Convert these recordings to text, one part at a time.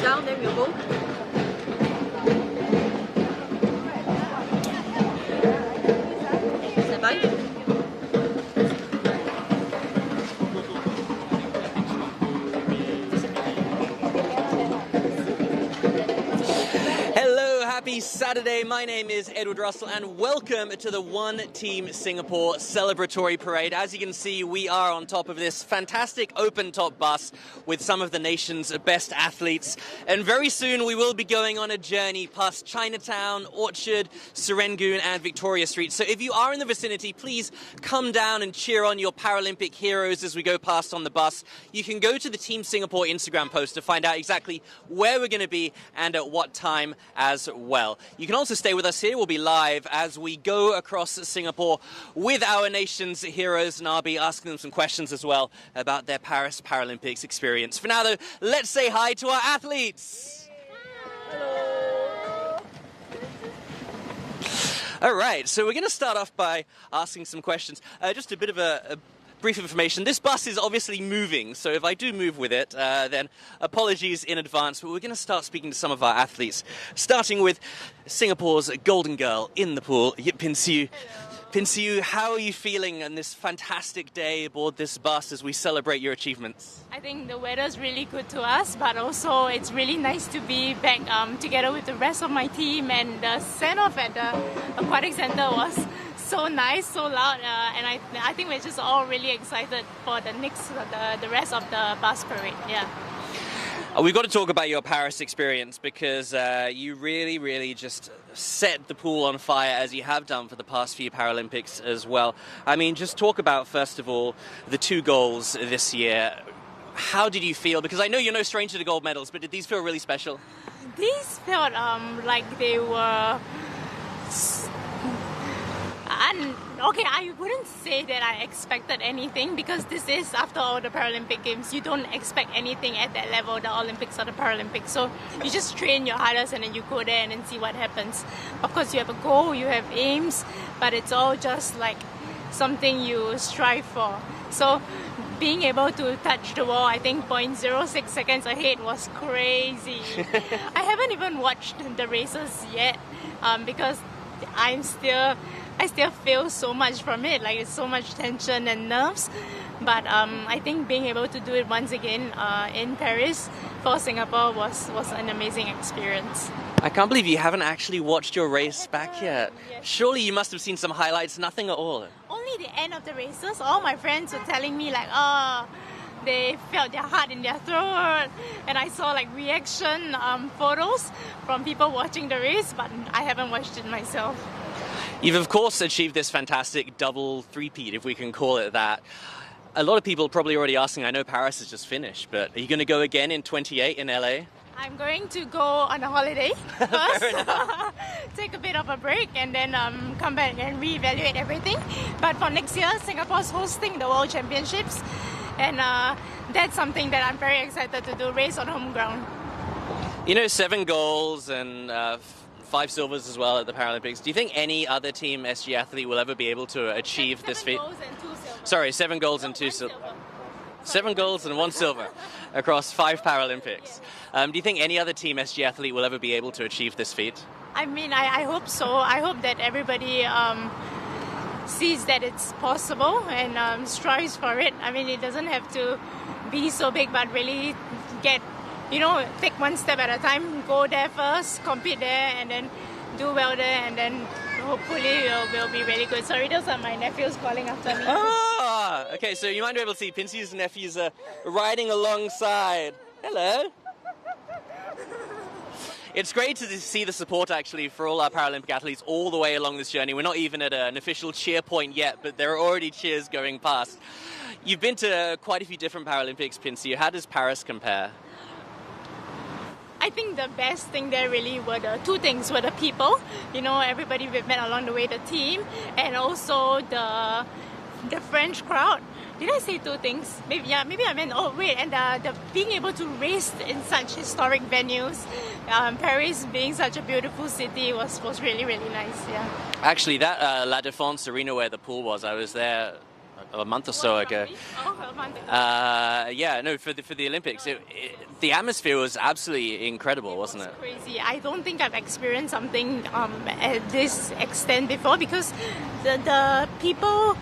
down, then we'll go. Stand by. Happy Saturday, my name is Edward Russell and welcome to the One Team Singapore Celebratory Parade. As you can see, we are on top of this fantastic open-top bus with some of the nation's best athletes, and very soon we will be going on a journey past Chinatown, Orchard, Serangoon and Victoria Street. So if you are in the vicinity, please come down and cheer on your Paralympic heroes as we go past on the bus. You can go to the Team Singapore Instagram post to find out exactly where we're going to be and at what time as well. You can also stay with us here. We'll be live as we go across Singapore with our nation's heroes, and I'll be asking them some questions as well about their Paris Paralympics experience. For now, though, let's say hi to our athletes. Hello. All right, so we're going to start off by asking some questions. Just a bit of a brief information. This bus is obviously moving, so if I do move with it, then apologies in advance, but we're going to start speaking to some of our athletes, starting with Singapore's golden girl in the pool, Yip Pin Siu. Pin Siu, how are you feeling on this fantastic day aboard this bus as we celebrate your achievements? I think the weather's really good to us, but also it's really nice to be back together with the rest of my team, and the send-off at the Aquatic Centre was so nice, so loud, and I think we're just all really excited for the rest of the bus parade. Yeah. We've got to talk about your Paris experience because you really just set the pool on fire, as you have done for the past few Paralympics as well. I mean, just talk about, first of all, the 2 goals this year. How did you feel? Because I know you're no stranger to gold medals, but did these feel really special? These felt like they were... Okay, I wouldn't say that I expected anything, because this is, after all, the Paralympic Games. You don't expect anything at that level, the Olympics or the Paralympics. So you just train your hardest and then you go there and then see what happens. Of course, you have a goal, you have aims, but it's all just like something you strive for. So being able to touch the wall, I think 0.06 seconds ahead was crazy. I haven't even watched the races yet because I still feel so much from it, like it's so much tension and nerves. But I think being able to do it once again in Paris for Singapore was an amazing experience. I can't believe you haven't actually watched your race back yet. Yes. Surely you must have seen some highlights, nothing at all. Only the end of the races. All my friends were telling me like, oh, they felt their heart in their throat, and I saw like reaction photos from people watching the race, but I haven't watched it myself. You've of course achieved this fantastic double three-peat, if we can call it that. A lot of people are probably already asking, I know Paris has just finished, but are you going to go again in 28 in LA? I'm going to go on a holiday first, take a bit of a break, and then come back and reevaluate everything. But for next year, Singapore's hosting the World Championships, and that's something that I'm very excited to do, race on home ground. You know, 7 goals and 5 silvers as well at the Paralympics. Do you think any other Team SG athlete will ever be able to achieve this feat? 7 goals and 2 silver. Sorry, 7 goals and 2 silver. 7 golds and 1 silver across 5 Paralympics. Do you think any other Team SG athlete will ever be able to achieve this feat? I mean, I hope so. I hope that everybody sees that it's possible and strives for it. I mean, it doesn't have to be so big, but really take one step at a time, go there first, compete there, and then do well there, and then hopefully we'll be really good. Sorry, those are my nephews calling after me. Ah, okay, so you might be able to see Pin Siu's nephews riding alongside. Hello. It's great to see the support, actually, for all our Paralympic athletes all the way along this journey. We're not even at an official cheer point yet, but there are already cheers going past. You've been to quite a few different Paralympics, Pin Siu. How does Paris compare? I think the best thing there really were the 2 things, were the people, everybody we've met along the way, the team, and also the French crowd. Did I say 2 things? Maybe I meant, and the being able to race in such historic venues, Paris being such a beautiful city was really, really nice, yeah. Actually, that La Défense arena where the pool was, I was there a month or so ago. Oh, a month ago. Yeah, no, for the Olympics, the atmosphere was absolutely incredible, wasn't it? Crazy. I don't think I've experienced something at this extent before, because the people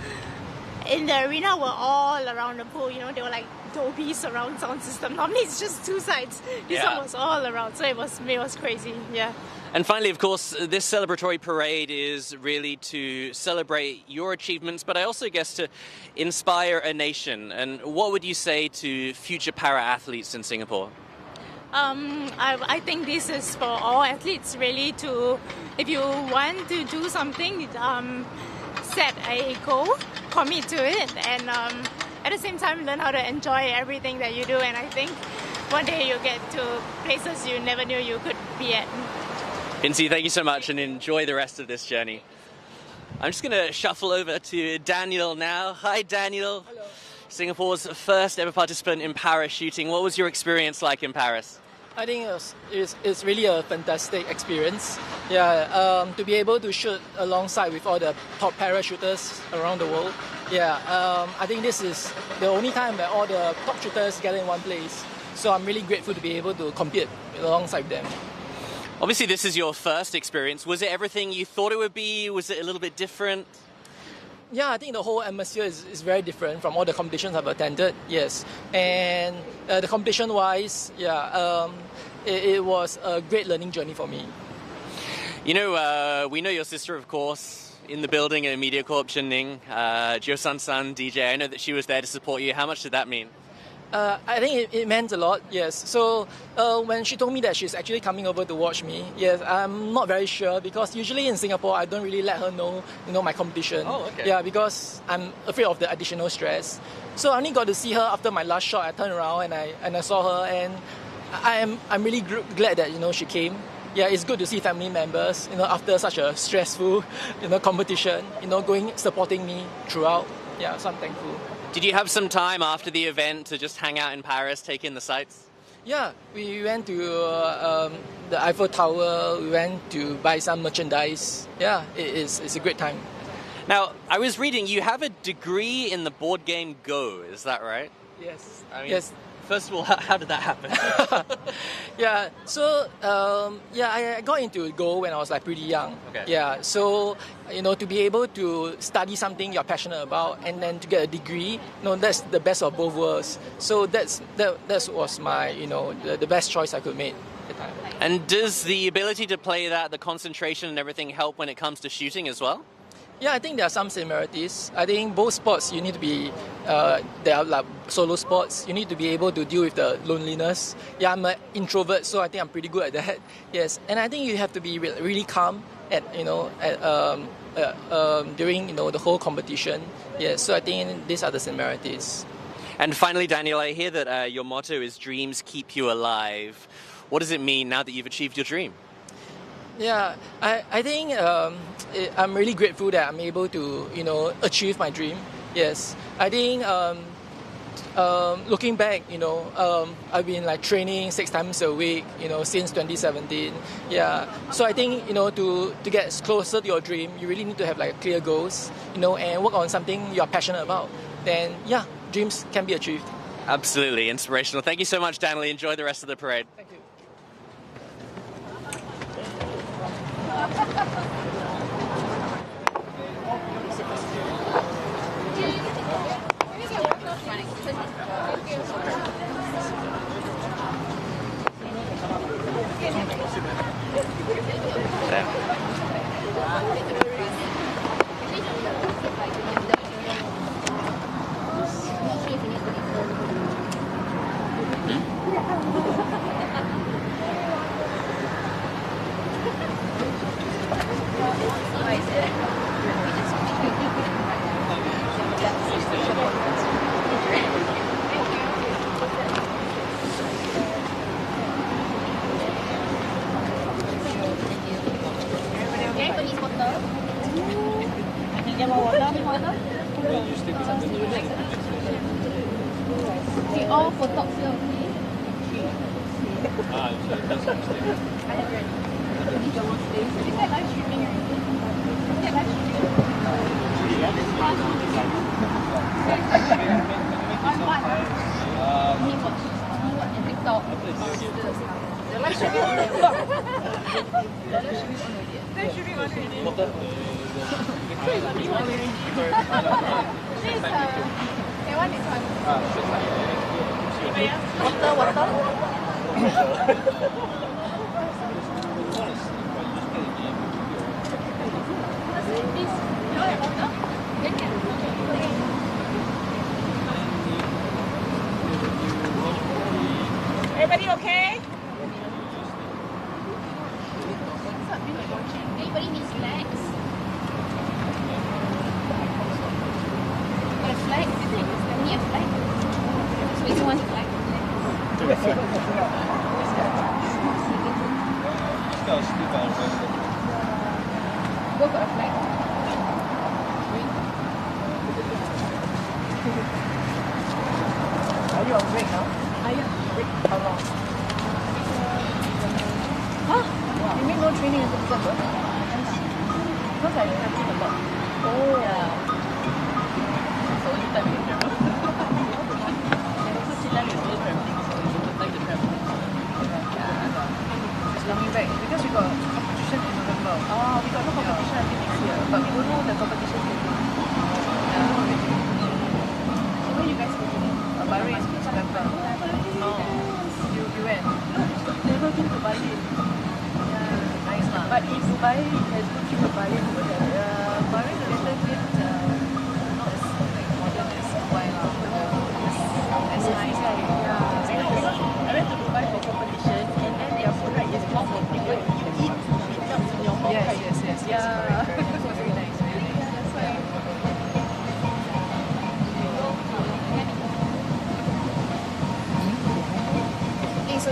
in the arena were all around the pool. You know, they were like Dolby surround sound system. Normally it's just two sides. This one was all around, so it was crazy. Yeah. And finally, of course, this celebratory parade is really to celebrate your achievements, but I also guess to inspire a nation. And what would you say to future para-athletes in Singapore? I think this is for all athletes, really, to, if you want to do something, set a goal, commit to it, and at the same time learn how to enjoy everything that you do. And I think one day you'll get to places you never knew you could be at. Vinci, thank you so much, and enjoy the rest of this journey. I'm just going to shuffle over to Daniel now. Hi, Daniel. Hello. Singapore's first ever participant in parachuting. What was your experience like in Paris? I think it's really a fantastic experience. Yeah, to be able to shoot alongside with all the top parachuters around the world. Yeah, I think this is the only time that all the top shooters gather in one place. So I'm really grateful to be able to compete alongside them. Obviously, this is your first experience. Was it everything you thought it would be? Was it a little bit different? Yeah, I think the whole atmosphere is very different from all the competitions I've attended, yes. And the competition-wise, it was a great learning journey for me. You know, we know your sister, of course, in the building at MediaCorp, Ning, Jo San San, DJ. I know that she was there to support you. How much did that mean? I think it meant a lot, yes. So when she told me that she's actually coming over to watch me, yes, I'm not very sure, because usually in Singapore I don't really let her know, my competition. Oh, okay. Yeah, because I'm afraid of the additional stress. So I only got to see her after my last shot. I turned around and I saw her, and I'm really glad that she came. Yeah, it's good to see family members, after such a stressful, competition, supporting me throughout. Yeah, so I'm thankful. Did you have some time after the event to just hang out in Paris, take in the sights? Yeah, we went to the Eiffel Tower. We went to buy some merchandise. Yeah, it's a great time. Now, I was reading you have a degree in the board game Go. Is that right? Yes. Yes. First of all, how did that happen? Yeah, so I got into Go when I was pretty young. Okay. Yeah, so to be able to study something you're passionate about and then to get a degree, that's the best of both worlds. So that was my the best choice I could make at the time. And does the ability to play that, the concentration and everything, help when it comes to shooting as well? Yeah, I think there are some similarities. I think both sports, you need to be, they are like solo sports. You need to be able to deal with the loneliness. Yeah, I'm an introvert, so I think I'm pretty good at that. Yes, and I think you have to be really calm at, during, the whole competition. Yes, so I think these are the similarities. And finally, Daniel, I hear that your motto is dreams keep you alive. What does it mean now that you've achieved your dream? Yeah, I think I'm really grateful that I'm able to, achieve my dream. Yes, I think looking back, I've been training 6 times a week, since 2017. Yeah, so I think, to get closer to your dream, you really need to have clear goals, and work on something you're passionate about. Then, yeah, dreams can be achieved. Absolutely inspirational. Thank you so much, Daniel. Enjoy the rest of the parade. Thank you. All for top here, live streaming. The live streaming on already. Live streaming on already. Okay, one is one. Water. Everybody okay? Anybody needs flags? Got a flag? We need a flag. So which one's flag? Go for a flag. Are you on break now? Break how long? Huh? You mean no training until December? Because I practice a lot. Oh. Yeah. So only time we can travel. And also Silan is also traveling, so we would like to travel. Yeah. It's coming back because we got competition in November. Oh, we got no competition until next year. But we don't know the competition schedule. Yeah. So where you guys go to? Bahrain, November. Oh. You went? Never been to Bali. Yeah, nice lah. But if Dubai has good trip to Bali over there, Bahrain a little bit not as like modern as Dubai lah. As nice lah. Yeah. Because I went to Dubai for competition and then their food right is more for people to eat. It melts in your mouth. Yes. Yeah. So it's very nice. Very nice. That's why. So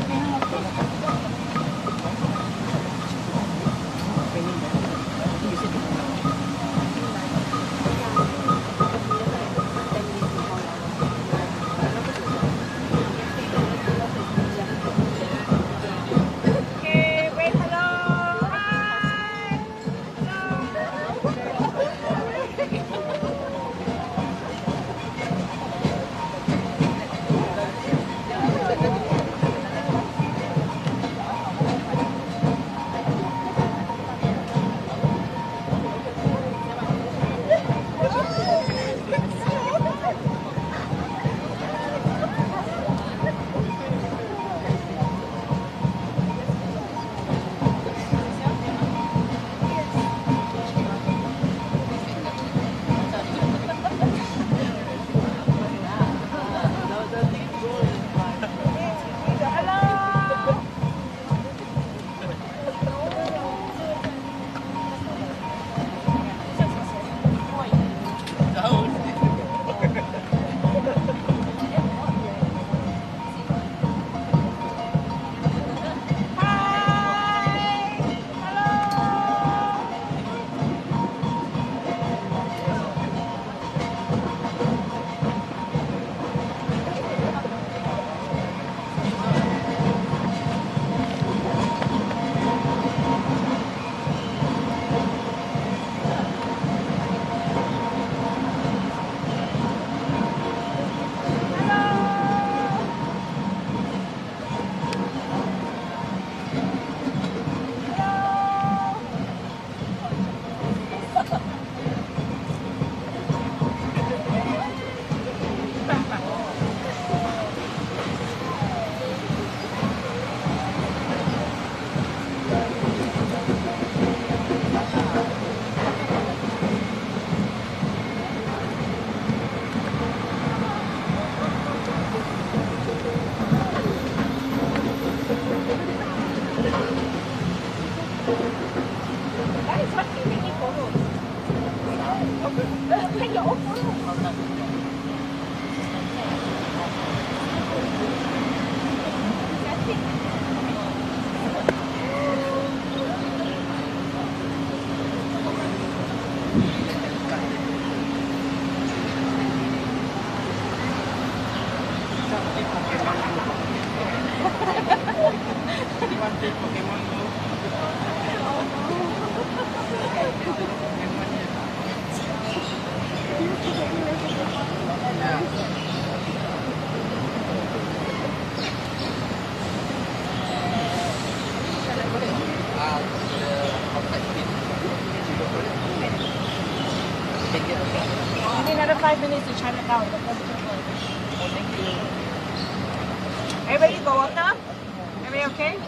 5 minutes to Chinatown. The first checkpoint. Thank you. Everybody go water? Everybody okay?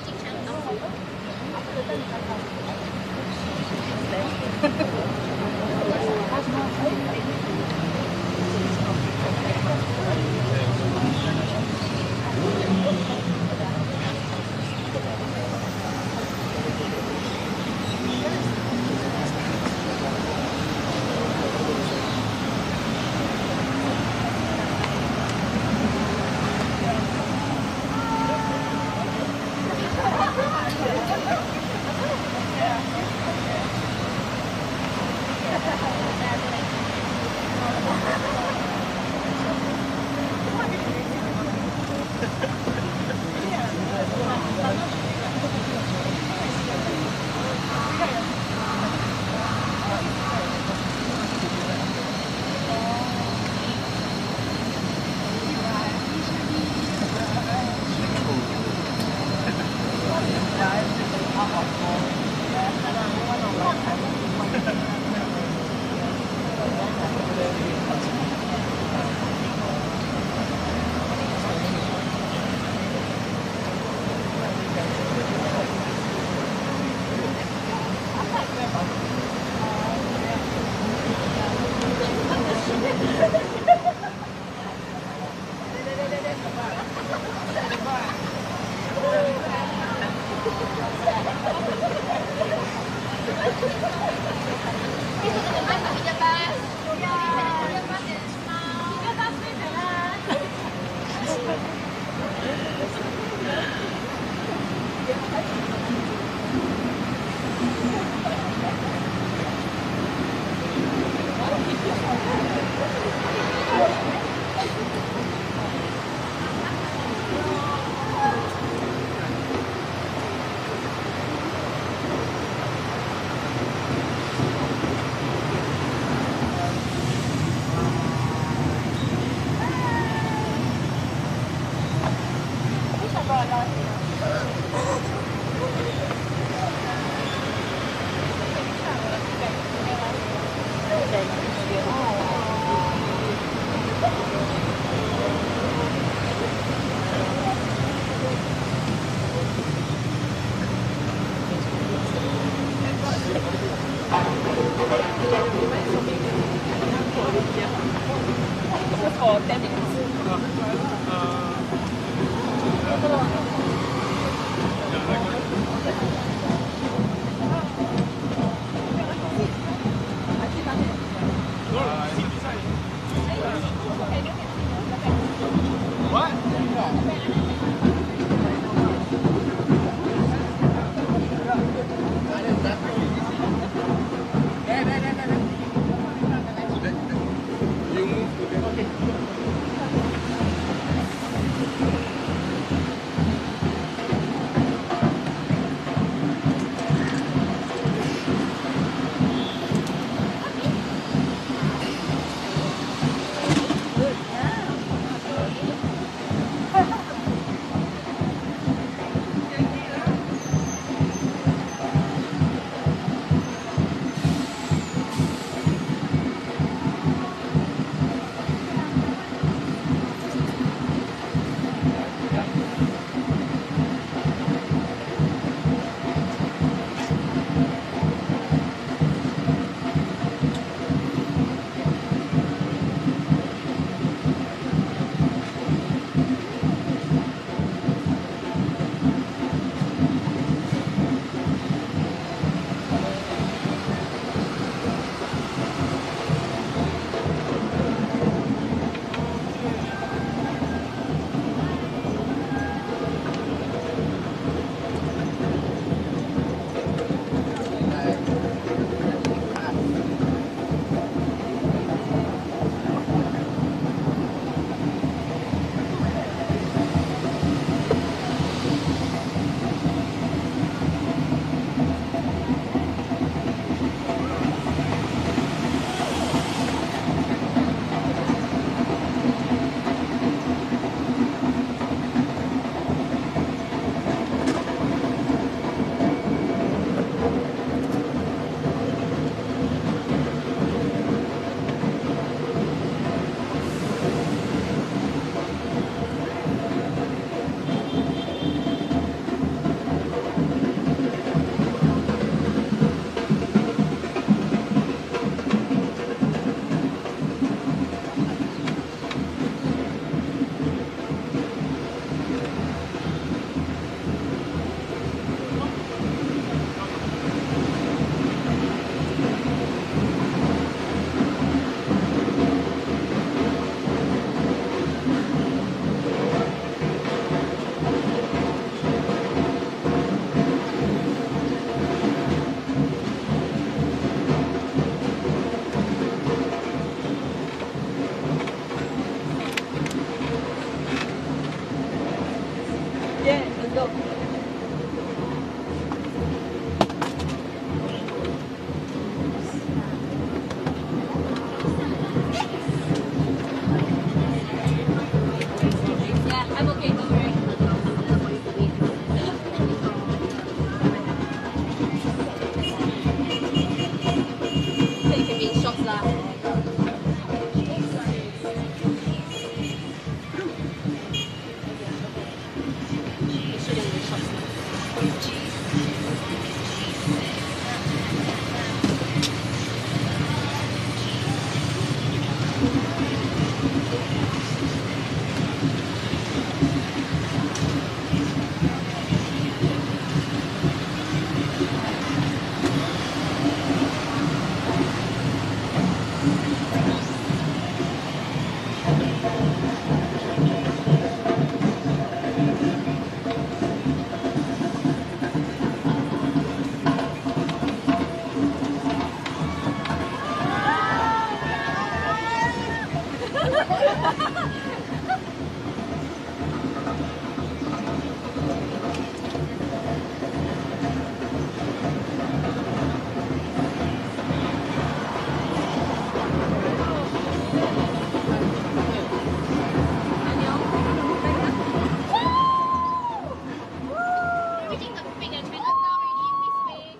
Reaching the peak at Chinatown already, Miss May.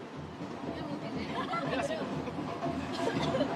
You move it. Face on your left.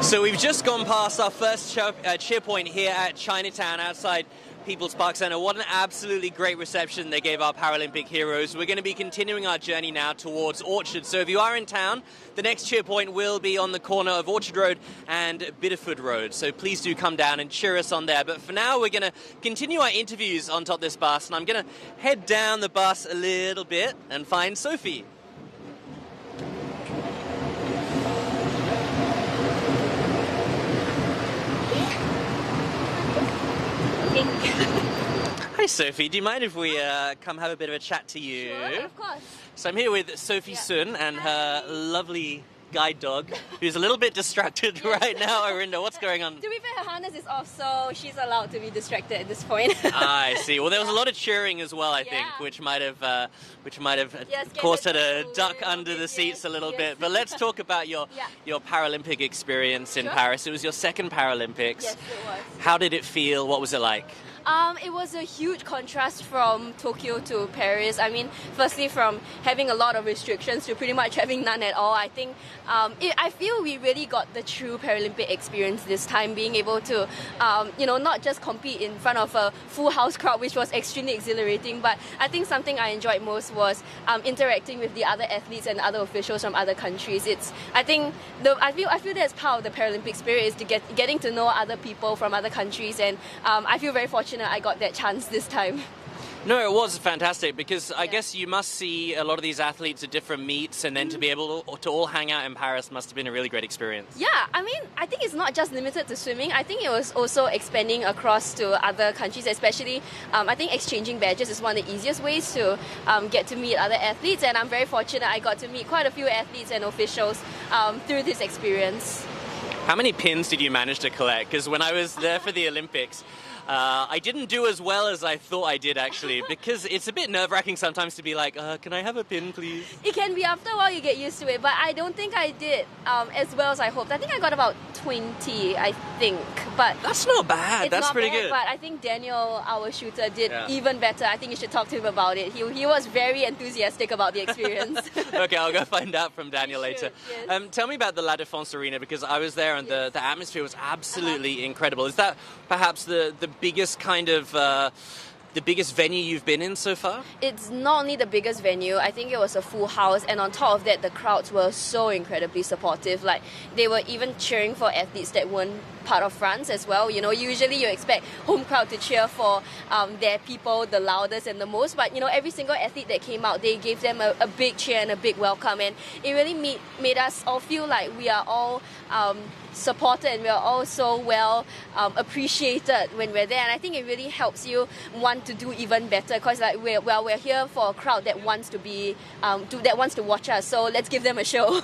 So we've just gone past our first cheerpoint here at Chinatown outside People's Park Centre. What an absolutely great reception they gave our Paralympic heroes. We're going to be continuing our journey now towards Orchard. So if you are in town, the next cheerpoint will be on the corner of Orchard Road and Bideford Road. So please do come down and cheer us on there. But for now, we're going to continue our interviews on top of this bus. And I'm going to head down the bus a little bit and find Sophie. Hi Sophie, do you mind if we come have a bit of a chat to you? Sure, of course. So I'm here with Sophie Sun and her lovely guide dog, who's a little bit distracted right now. Arinda, what's going on? To be fair, her harness is off, so she's allowed to be distracted at this point. I see. Well, there was a lot of cheering as well, I think, which might have caused her to duck under the seats a little bit. But let's talk about your Paralympic experience in Paris. It was your second Paralympics. Yes, it was. How did it feel? What was it like? It was a huge contrast from Tokyo to Paris. I mean, firstly, from having a lot of restrictions to pretty much having none at all. I think I feel we really got the true Paralympic experience this time, being able to, not just compete in front of a full house crowd, which was extremely exhilarating. But I think something I enjoyed most was interacting with the other athletes and other officials from other countries. I feel that's part of the Paralympic spirit, is to getting to know other people from other countries, and I feel very fortunate I got that chance this time. No, it was fantastic, because I guess you must see a lot of these athletes at different meets, and then to be able to all hang out in Paris must have been a really great experience. Yeah, I mean, I think it's not just limited to swimming. I think it was also expanding across to other countries, especially I think exchanging badges is one of the easiest ways to get to meet other athletes, and I'm very fortunate I got to meet quite a few athletes and officials through this experience. How many pins did you manage to collect? Because when I was there for the Olympics, I didn't do as well as I thought I did, actually, because it's a bit nerve-wracking sometimes to be like, can I have a pin, please? It can be. After a while you get used to it, but I don't think I did as well as I hoped. I think I got about 20, I think. But that's not bad. That's pretty good. But I think Daniel, our shooter, did even better. I think you should talk to him about it. He was very enthusiastic about the experience. Okay, I'll go find out from Daniel later. Yes. Tell me about the La Défense Arena, because I was there and the atmosphere was absolutely incredible. Is that perhaps the biggest kind of the biggest venue you've been in so far? It's not only the biggest venue, I think it was a full house, and on top of that, the crowds were so incredibly supportive. Like, they were even cheering for athletes that weren't part of France as well. You know, usually you expect home crowd to cheer for their people the loudest and the most, but every single athlete that came out, they gave them a big cheer and a big welcome, and it really made us all feel like we are all supported and we are all so well appreciated when we're there. And I think it really helps you want to do even better, because like we're here for a crowd that wants to be that wants to watch us, so let's give them a show.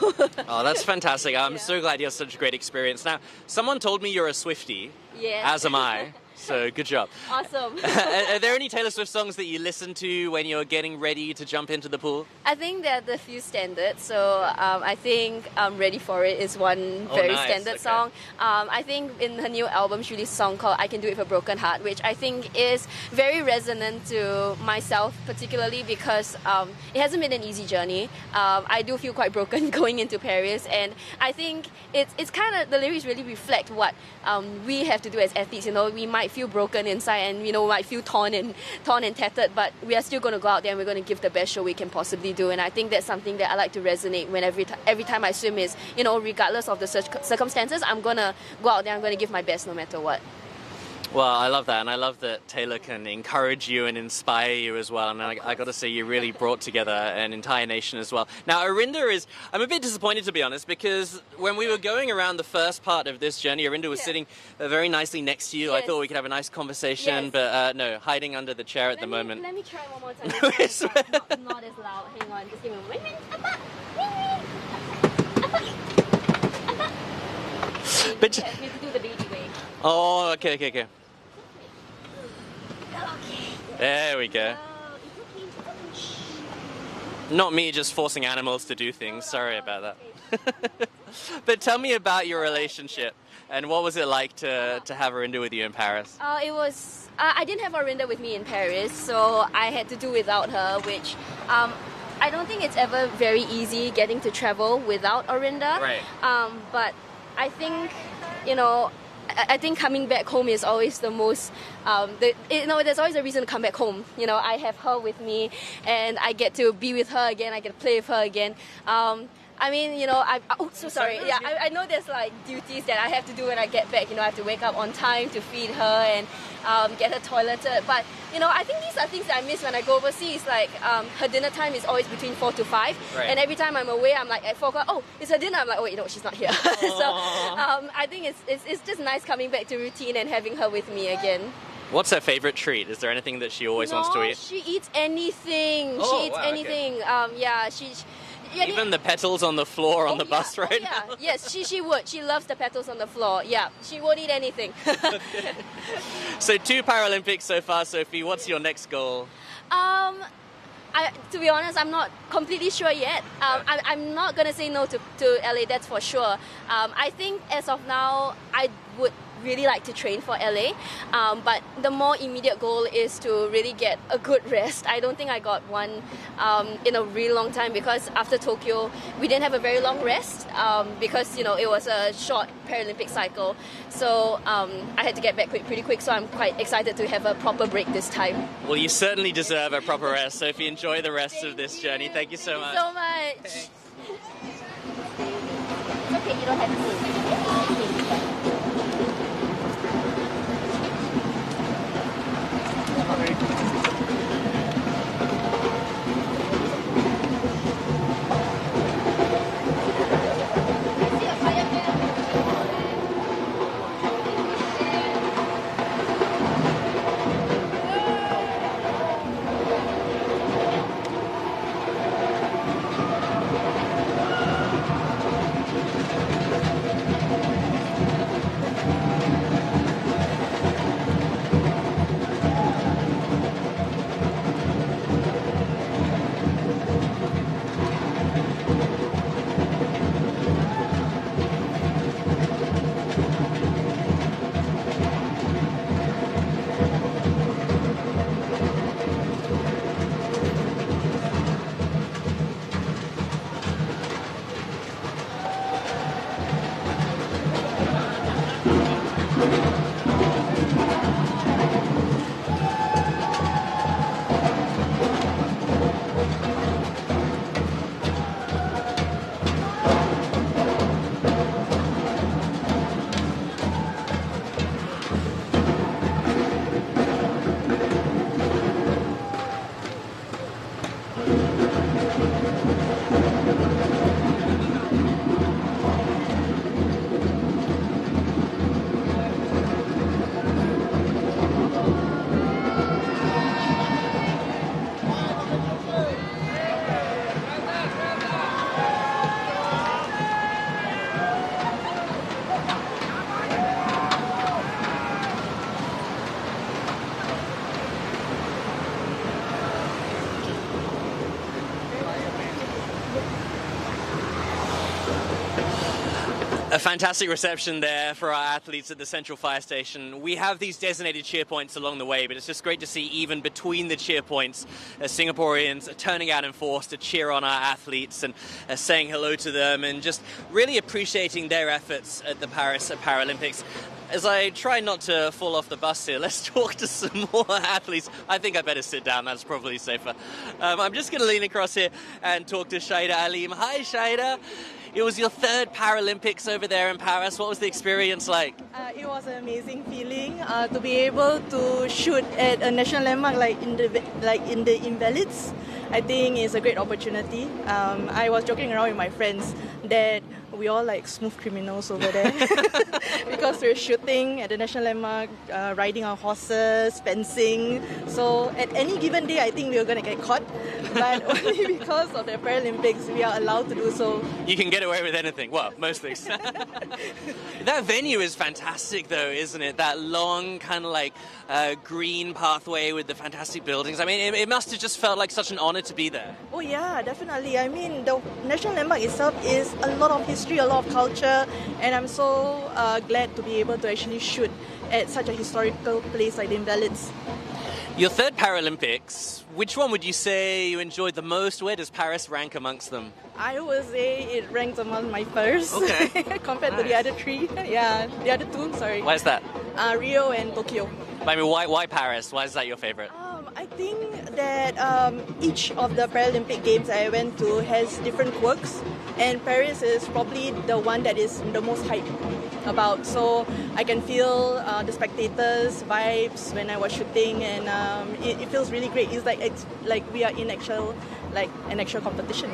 Oh, that's fantastic. I'm so glad you had such a great experience. Now, someone told me you're a Swiftie, as am I. So good job. Awesome. Are there any Taylor Swift songs that you listen to when you're getting ready to jump into the pool? I think there are the few standards. So I think Ready For It is one very nice. standard song. I think in her new album she released a song called I Can Do It with a Broken Heart, which I think is very resonant to myself, particularly because it hasn't been an easy journey. I do feel quite broken going into Paris, and I think it's kind of, the lyrics really reflect what we have to do as athletes. You know, we might feel broken inside, and you know, might feel torn and tattered, but we are still going to go out there and we're going to give the best show we can possibly do. And I think that's something that I like to resonate when every time I swim is, you know, regardless of the circumstances, I'm going to go out there, I'm going to give my best no matter what. Well, I love that, and I love that Taylor can encourage you and inspire you as well. And I got to say, you really brought together an entire nation as well. Now, Arinda is, I'm a bit disappointed, to be honest, because when we were going around the first part of this journey, Arinda was sitting very nicely next to you. Yes. I thought we could have a nice conversation, Yes. but no, hiding under the chair at the moment. Let me try one more time. Yes. Not as loud. Hang on, just give me a moment. But We have to do the baby way. oh, okay. There we go. Not me just forcing animals to do things. Sorry about that. But tell me about your relationship and what was it like to have Arinda with you in Paris? It was. I didn't have Arinda with me in Paris, so I had to do without her, which I don't think it's ever very easy getting to travel without Arinda. Right. But I think, you know, I think coming back home is always the most, there's always a reason to come back home. You know, I have her with me and I get to be with her again, I get to play with her again. I mean, you know, I know there's like duties that I have to do when I get back. You know, I have to wake up on time to feed her and get her toileted. But, you know, I think these are things that I miss when I go overseas. Like, her dinner time is always between 4 to 5. Right. And every time I'm away, I'm like, at 4 o'clock, oh, it's her dinner. I'm like, oh, wait, no, she's not here. So I think it's just nice coming back to routine and having her with me again. What's her favorite treat? Is there anything that she always wants to eat? She eats anything. Oh, she eats wow, okay. anything. Even the petals on the floor on the bus right now? Yes, she would. She loves the petals on the floor. Yeah, she won't eat anything. So 2 Paralympics so far, Sophie. What's your next goal? To be honest, I'm not completely sure yet. I'm not going to say no to LA, that's for sure. I think as of now, I would really like to train for LA, but the more immediate goal is to really get a good rest. I don't think I got one in a really long time, because after Tokyo we didn't have a very long rest because, you know, it was a short Paralympic cycle, so I had to get back pretty quick, so I'm quite excited to have a proper break this time. Well, you certainly deserve a proper rest, Sophie. Enjoy the rest of this journey. Thank you so much. It's okay, you don't have to. A fantastic reception there for our athletes at the Central Fire Station. We have these designated cheer points along the way, but it's just great to see even between the cheer points, Singaporeans are turning out in force to cheer on our athletes and saying hello to them and just really appreciating their efforts at the Paris Paralympics. As I try not to fall off the bus here, let's talk to some more athletes. I think I better sit down, that's probably safer. I'm just going to lean across here and talk to Shaida Alim. Hi, Shaida. It was your third Paralympics over there in Paris. What was the experience like? It was an amazing feeling to be able to shoot at a national landmark like in the Invalids. I think it's a great opportunity. I was joking around with my friends that we all like smooth criminals over there because we're shooting at the national landmark, riding our horses, fencing. So at any given day, I think we were going to get caught, but only because of the Paralympics, we are allowed to do so. You can get away with anything. Well, most things. That venue is fantastic, though, isn't it? That long kind of like green pathway with the fantastic buildings. I mean, it must have just felt like such an honor to be there. Oh yeah, definitely. I mean, the national landmark itself is a lot of history, a lot of culture, and I'm so glad to be able to actually shoot at such a historical place like the Invalids. Your third Paralympics, which one would you say you enjoyed the most? Where does Paris rank amongst them? I would say it ranks among my first compared to the Nice. other three. Yeah, the other two, sorry. Why is that? Rio and Tokyo. I mean, why Paris? Why is that your favorite? I think that each of the Paralympic Games I went to has different quirks, and Paris is probably the one that is the most hyped about. So I can feel the spectators' vibes when I was shooting, and it feels really great. It's like we are in an actual competition.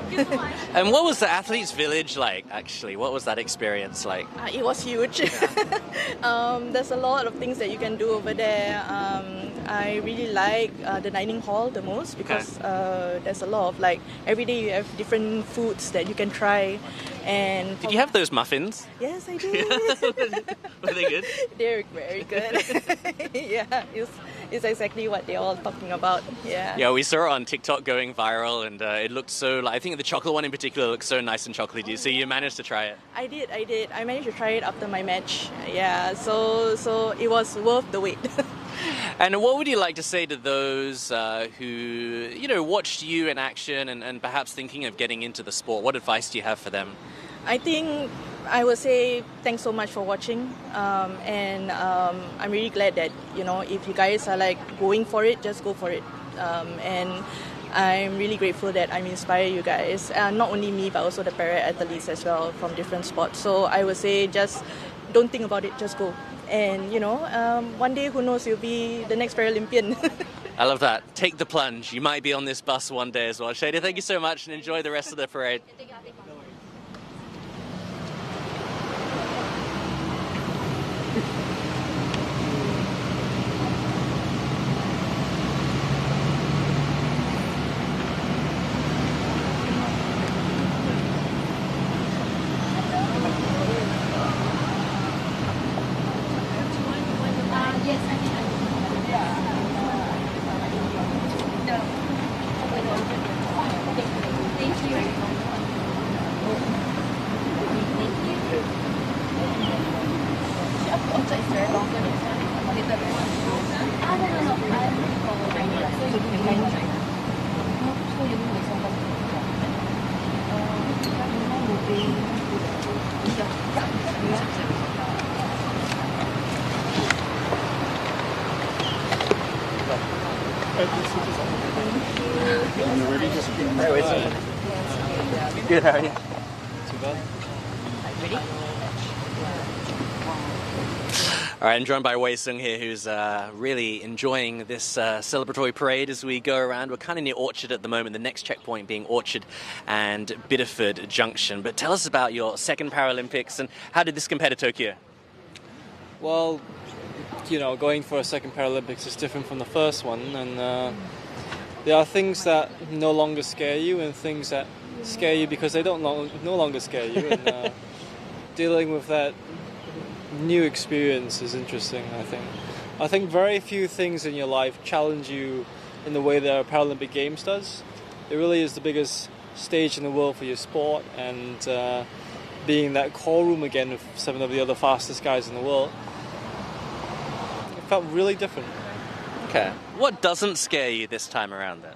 And what was the athletes' village like, actually? What was that experience like? It was huge. There's a lot of things that you can do over there. I really like the dining hall the most because there's a lot of every day you have different foods that you can try. And Did you have those muffins? Yes, I did. Were they good? They're very good. Yeah, it's exactly what they're all talking about. Yeah. Yeah, we saw it on TikTok going viral, and it looked so. I think the chocolate one in particular looked so nice and chocolatey. So you managed to try it. I did. I managed to try it after my match. Yeah, so it was worth the wait. And what would you like to say to those who, watched you in action and perhaps thinking of getting into the sport? What advice do you have for them? I think I would say thanks so much for watching, and I'm really glad that if you guys are going for it, just go for it. And I'm really grateful that I'm inspiring you guys, not only me but also the para-athletes as well from different sports. So I would say just don't think about it, just go. And one day, who knows, you'll be the next Paralympian. I love that. Take the plunge. You might be on this bus one day as well. Shaida, thank you so much and enjoy the rest of the parade. Good, how are you? Too bad. Ready? All right, I'm joined by Wei Sung here, who's really enjoying this celebratory parade as we go around. We're kind of near Orchard at the moment, the next checkpoint being Orchard and Bideford Junction. But tell us about your second Paralympics and how did this compare to Tokyo? Well, going for a second Paralympics is different from the first one, and there are things that no longer scare you and things that scare you because they don't no longer scare you, and dealing with that new experience is interesting. I think very few things in your life challenge you in the way that Paralympic Games does. It really is the biggest stage in the world for your sport, and being in that core room again with 7 of the other fastest guys in the world, it felt really different. Okay. What doesn't scare you this time around then?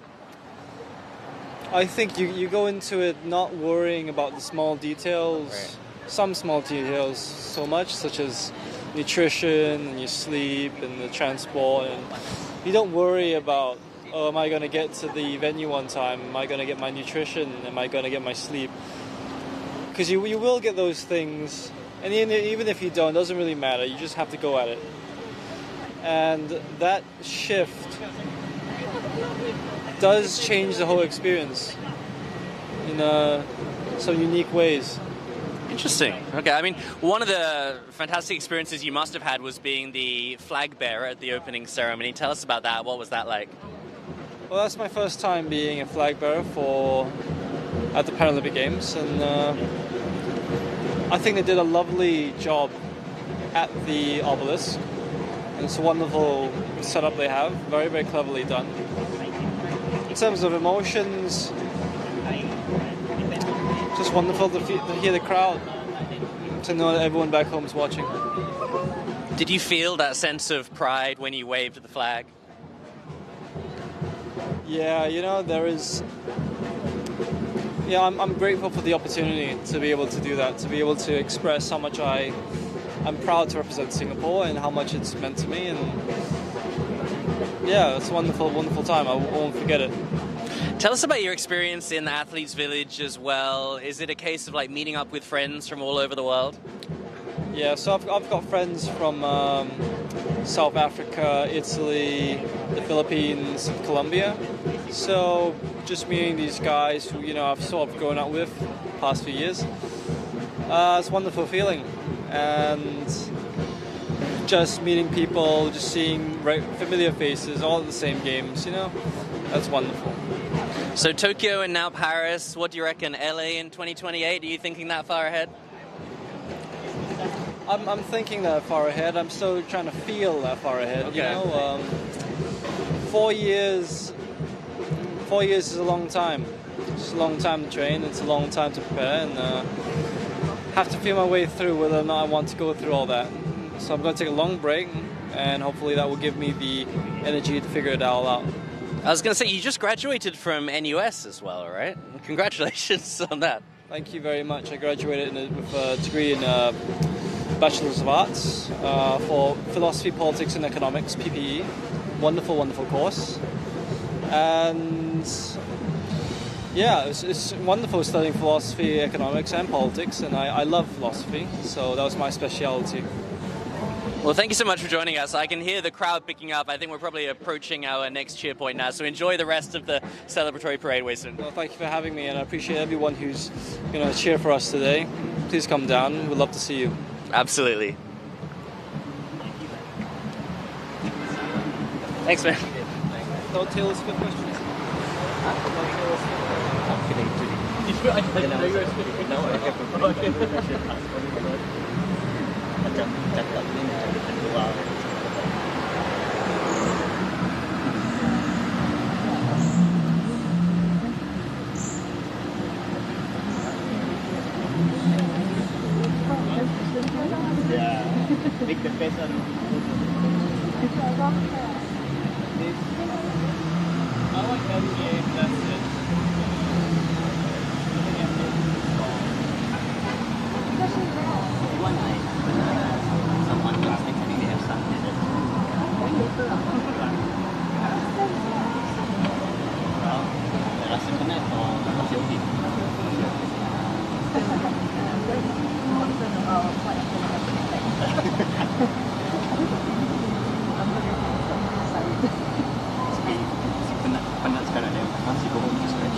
I think you go into it not worrying about the small details, Right. some small details so much, such as nutrition and your sleep and the transport, and you don't worry about, oh, am I going to get to the venue on time? Am I going to get my nutrition? Am I going to get my sleep? Because you will get those things, and even if you don't, it doesn't really matter. You just have to go at it. And that shift does change the whole experience in some unique ways. Interesting. Okay, I mean, one of the fantastic experiences you must have had was being the flag bearer at the opening ceremony. Tell us about that. What was that like? Well, that's my first time being a flag bearer at the Paralympic Games, and I think they did a lovely job at the obelisk. It's a wonderful setup they have, very, very cleverly done. In terms of emotions, just wonderful to hear the crowd, to know that everyone back home is watching. Did you feel that sense of pride when you waved the flag? Yeah, there is... Yeah, I'm grateful for the opportunity to be able to do that, to be able to express how much I'm proud to represent Singapore and how much it's meant to me. And yeah, it's a wonderful, wonderful time. I won't forget it. Tell us about your experience in the Athletes' Village as well. Is it a case of like meeting up with friends from all over the world? Yeah, so I've got friends from South Africa, Italy, the Philippines, Colombia. So just meeting these guys who I've sort of grown up with the past few years. It's a wonderful feeling, and just meeting people, just seeing familiar faces, all at the same games. That's wonderful. So Tokyo and now Paris. What do you reckon? LA in 2028? Are you thinking that far ahead? I'm thinking that far ahead. I'm still trying to feel that far ahead. Okay. 4 years. 4 years is a long time. It's a long time to train. It's a long time to prepare, and have to feel my way through whether or not I want to go through all that. So I'm going to take a long break, and hopefully that will give me the energy to figure it all out. I was going to say, you just graduated from NUS as well, right? Congratulations on that. Thank you very much. I graduated with a degree in Bachelor's of Arts for Philosophy, Politics and Economics, PPE. Wonderful, wonderful course. And yeah, it's wonderful studying philosophy, economics and politics, and I love philosophy, so that was my speciality. Well, thank you so much for joining us. I can hear the crowd picking up. I think we're probably approaching our next cheer point now, so enjoy the rest of the celebratory parade, Wei-Sun. Well, thank you for having me, and I appreciate everyone who's going to cheer for us today. Please come down. We'd love to see you. Absolutely. Thanks, man. Don't tell us good questions. Make the best out of it. I want LCA, that's it. One night, someone last week, I think they have started it. Well, the last connect or what's your team? Penat sekarang ya, masih go home to stretch.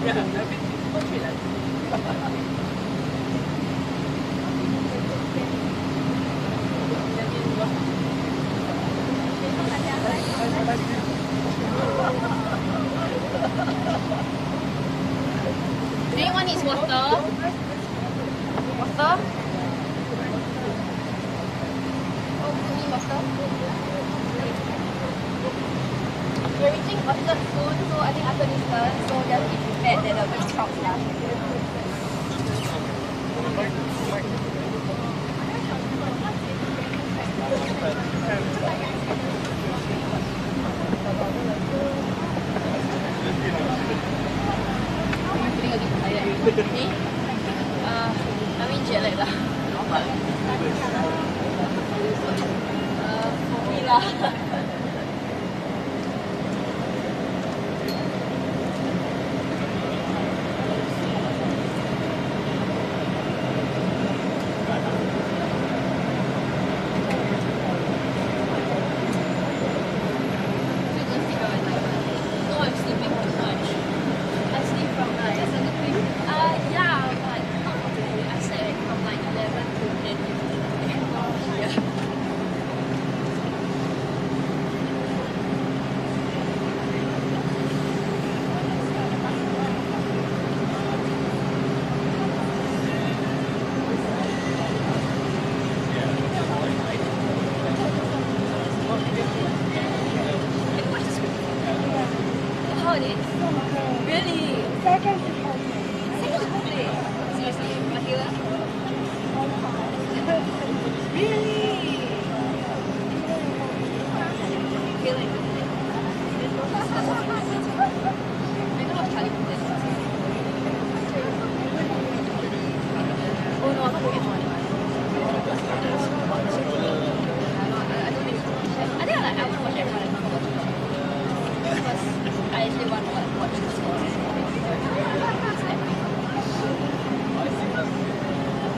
Anyone needs water? Water? Oh, give me water. We're reaching Boccia soon, so I think after this turn, so just be prepared that there'll be crowds lah. Me? I mean jet lag lah. For me lah. Really? Second place. Seriously, Mahila? Really? Feeling. I know what Charlie did. Oh no, I'm not going to get one. I don't think so. I think I want to watch everyone. Because I actually want to watch the sport.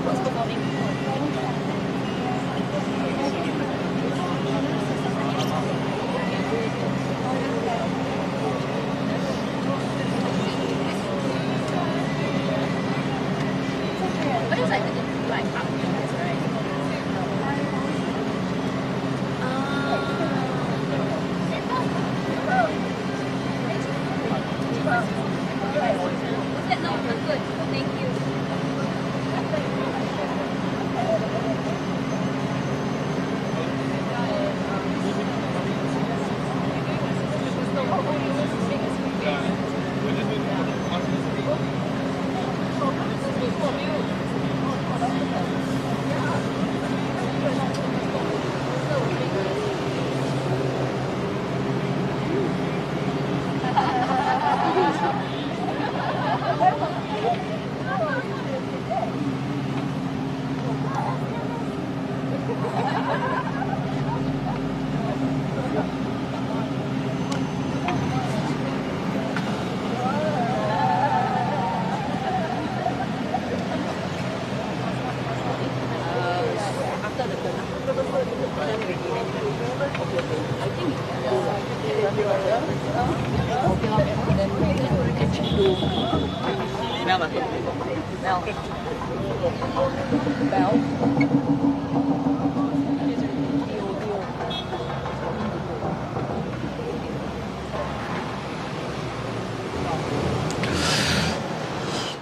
Who's performing? What is like the like up right? No, I'm good. Thank you.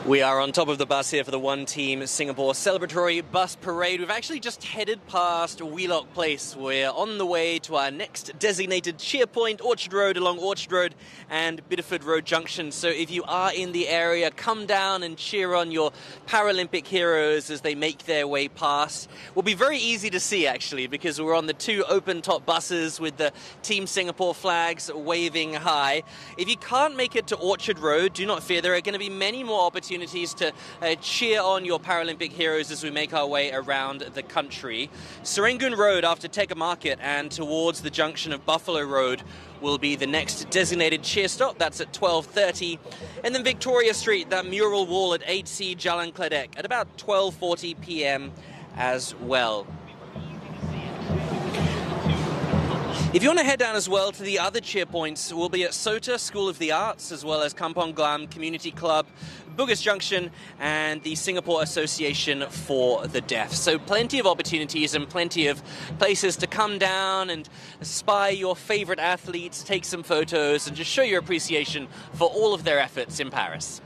We are on top of the bus here for the One Team Singapore Celebratory Bus Parade. We've actually just headed past Wheelock Place. We're on the way to our next designated cheer point, Orchard Road, along Orchard Road and Bideford Road Junction. So if you are in the area, come down and cheer on your Paralympic heroes as they make their way past. Will be very easy to see, actually, because we're on the two open-top buses with the Team Singapore flags waving high. If you can't make it to Orchard Road, do not fear. There are going to be many more opportunities to cheer on your Paralympic heroes as we make our way around the country. Serangoon Road after Teka Market and towards the junction of Buffalo Road will be the next designated cheer stop. That's at 12:30. And then Victoria Street, that mural wall at 8C Jalan Kledek at about 12:40 p.m. as well. If you want to head down as well to the other cheer points, we'll be at SOTA, School of the Arts, as well as Kampong Glam Community Club, Bugis Junction, and the Singapore Association for the Deaf. So plenty of opportunities and plenty of places to come down and spy your favorite athletes, take some photos, and just show your appreciation for all of their efforts in Paris.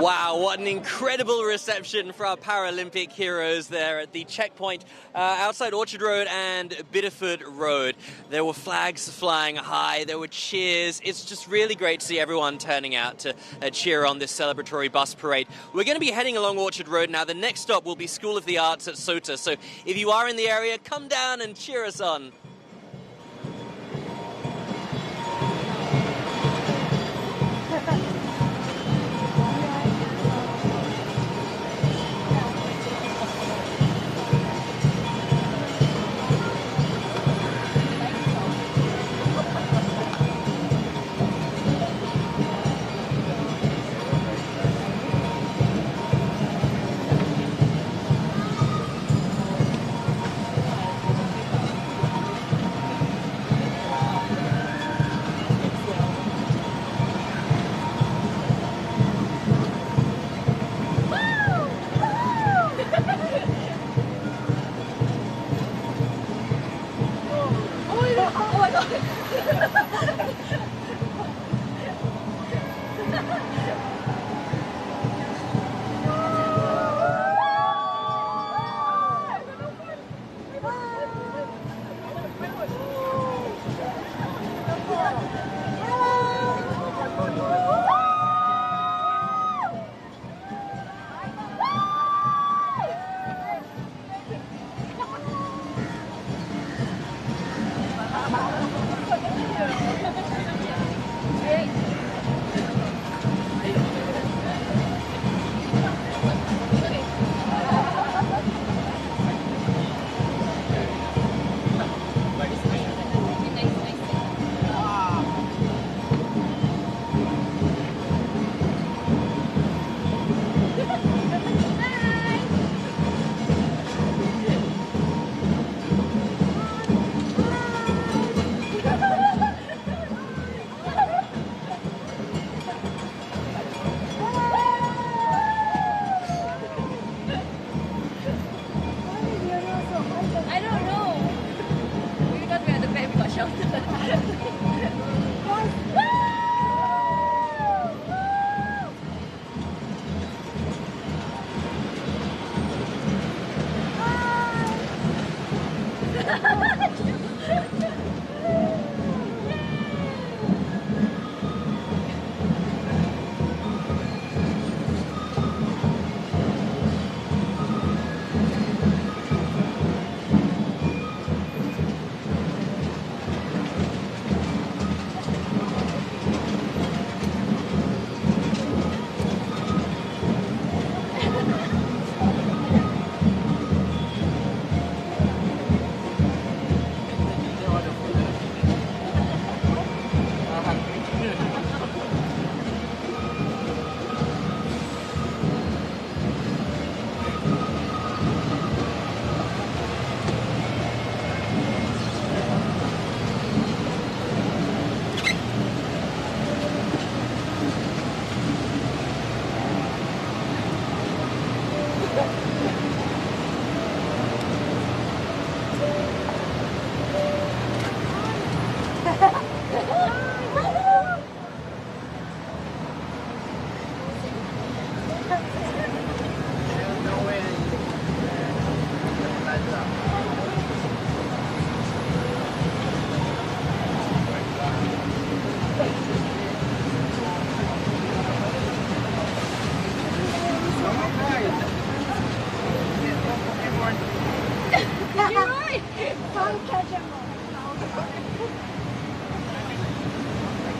Wow, what an incredible reception for our Paralympic heroes there at the checkpoint outside Orchard Road and Bideford Road. There were flags flying high, there were cheers. It's just really great to see everyone turning out to cheer on this celebratory bus parade. We're going to be heading along Orchard Road now. The next stop will be School of the Arts at SOTA. So if you are in the area, come down and cheer us on.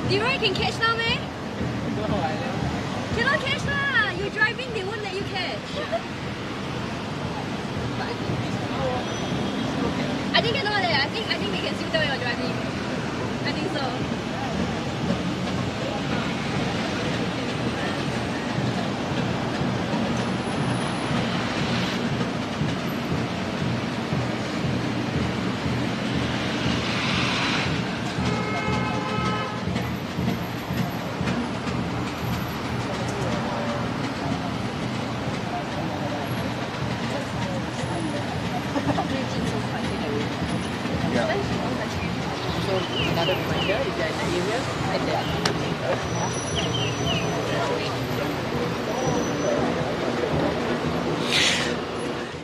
Leroy can catch now, meh? Cannot catch lah. You're driving, they won't let you catch. I think cannot leh. I think they can still tell you're driving. I think so. Another reminder, if you're in the area, and there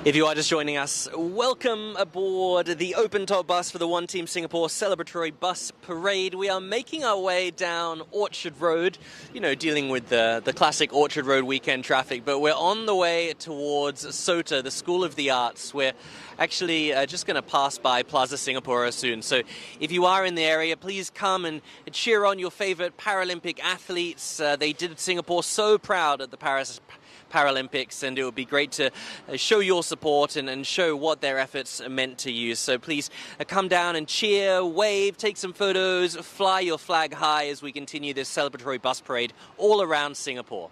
If you are just joining us, welcome aboard the open-top bus for the One Team Singapore Celebratory Bus Parade. We are making our way down Orchard Road, you know, dealing with the classic Orchard Road weekend traffic, but we're on the way towards SOTA, the School of the Arts. We're actually just going to pass by Plaza Singapore soon. So if you are in the area, please come and cheer on your favorite Paralympic athletes. They did Singapore so proud at the Paris Paralympics, and it would be great to show your support and show what their efforts meant to you. So please come down and cheer, wave, take some photos, fly your flag high as we continue this celebratory bus parade all around Singapore.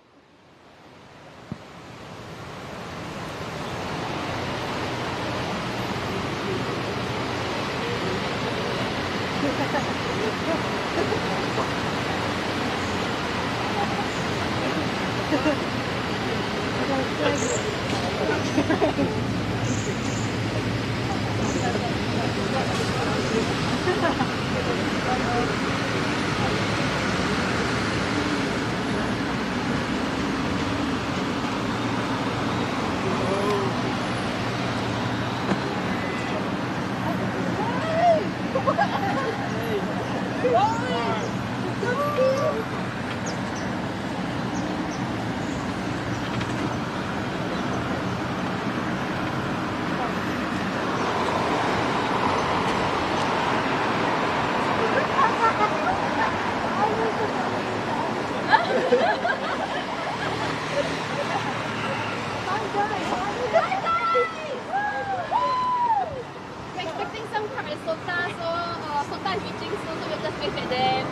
We're expecting some crowd at SOTA, so SOTA is reaching soon, so we'll just wait for them.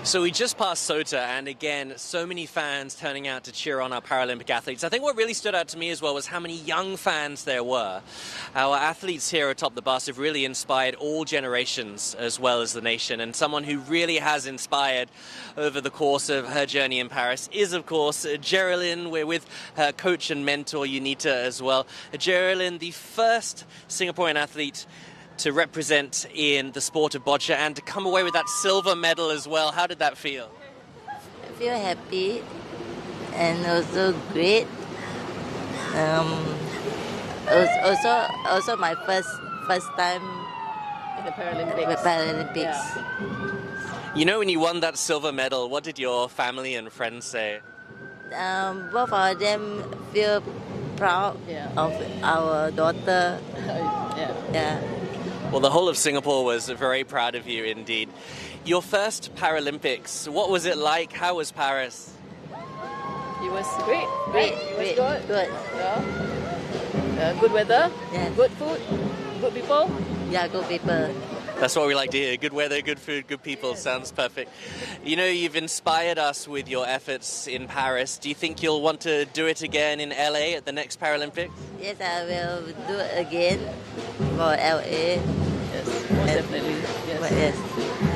So we just passed Sota, and again, so many fans turning out to cheer on our Paralympic athletes. I think what really stood out to me as well was how many young fans there were. Our athletes here atop the bus have really inspired all generations as well as the nation, and someone who really has inspired over the course of her journey in Paris is, of course, Geraldine. We're with her coach and mentor, Unita, as well. Geraldine, the first Singaporean athlete to represent in the sport of boccia and to come away with that silver medal as well. How did that feel? I feel happy and also great. Also my first time in the Paralympics. You know, when you won that silver medal, what did your family and friends say? Both of them feel proud of our daughter. Yeah. Well, the whole of Singapore was very proud of you indeed. Your first Paralympics, what was it like? How was Paris? It was great. It was good. Yeah. Good weather, good food, good people. Yeah, good people. That's what we like to hear. Good weather, good food, good people. Sounds perfect. You know, you've inspired us with your efforts in Paris. Do you think you'll want to do it again in LA at the next Paralympics? Yes, I will do it again for LA. Yes, most definitely. Yes.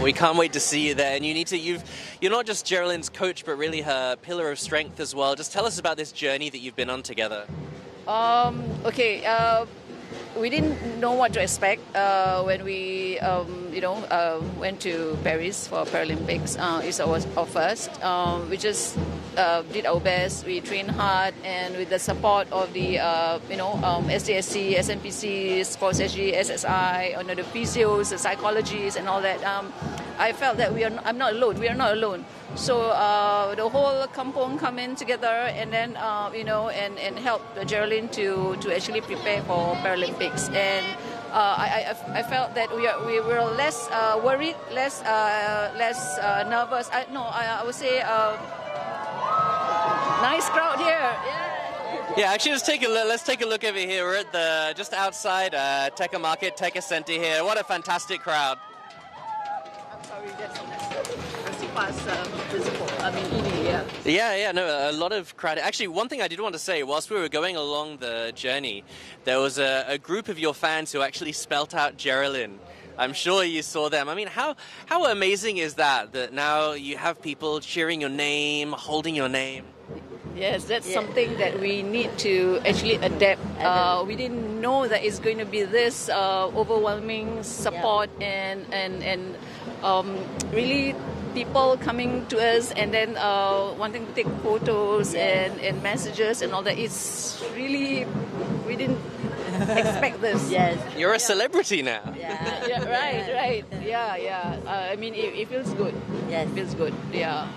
We can't wait to see you there. And you're not just Geraldine's coach, but really her pillar of strength as well. Just tell us about this journey that you've been on together. We didn't know what to expect when we, went to Paris for Paralympics. It was our first. We just did our best. We trained hard, and with the support of the, SDSC, SNPC, Sports SG, SSI, the physios, the psychologists, and all that. I felt that I'm not alone. We are not alone. So the whole kampong come in together, and then and help Geraldine to actually prepare for Paralympics. And I felt that we were less worried, less nervous. I would say nice crowd here. Yeah, actually, let's take a look over here. We're at just outside Tekka Market, Tekka Centre here. What a fantastic crowd. I'm sorry, that's past visible. A lot of crowd. Actually, one thing I did want to say, whilst we were going along the journey, there was a group of your fans who actually spelt out Geraldine. I'm sure you saw them. I mean, how amazing is that now you have people cheering your name, holding your name? Yes, that's something that we need to actually adapt. We didn't know that it's going to be this overwhelming support and really people coming to us and then wanting to take photos and messages and all that. It's really, we didn't expect this. Yes. You're a celebrity now. Right. Yeah. I mean, it feels good. Yes. It feels good, yeah.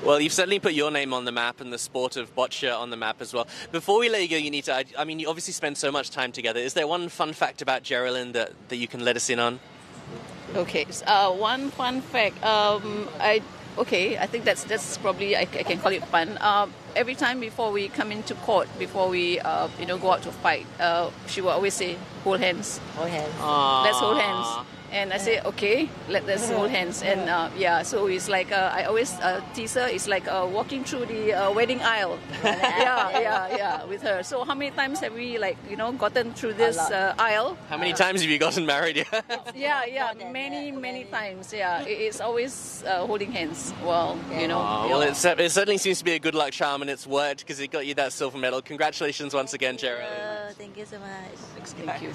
Well, you've certainly put your name on the map and the sport of boccia on the map as well. Before we let you go, Unita, I mean, you obviously spend so much time together. Is there one fun fact about Geraldine that you can let us in on? Okay, one fun fact. I think that's probably I can call it fun. Every time before we come into court, before we go out to fight, she will always say, "Hold hands." Hold hands. Let's hold hands. And I say, okay, let's hold hands. And so it's like I always tease her. It's like walking through the wedding aisle. With her. So how many times have we gotten through this aisle? How many times have you gotten married? Many times. Yeah, it's always holding hands. Well, Well, it certainly seems to be a good luck charm, and it's worked because it got you that silver medal. Congratulations once again, Geraldine. Thank you so much. Thank you.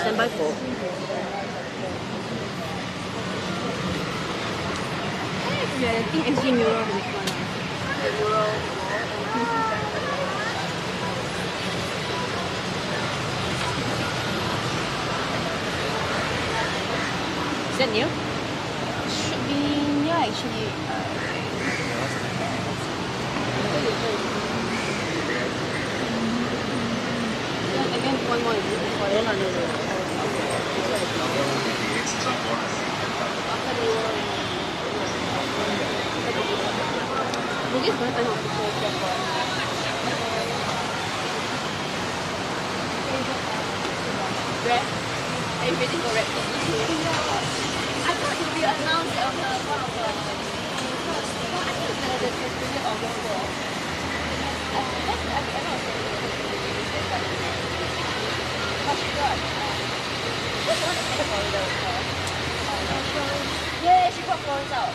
Stand by 4. I think actually neural is Is that new? should be new actually. Again, one more is it? We're just going to turn off the rap? Are you waiting for rap? I thought it would be announced on the one of the... I think it's the 20th August war. Yeah, she brought Florence out.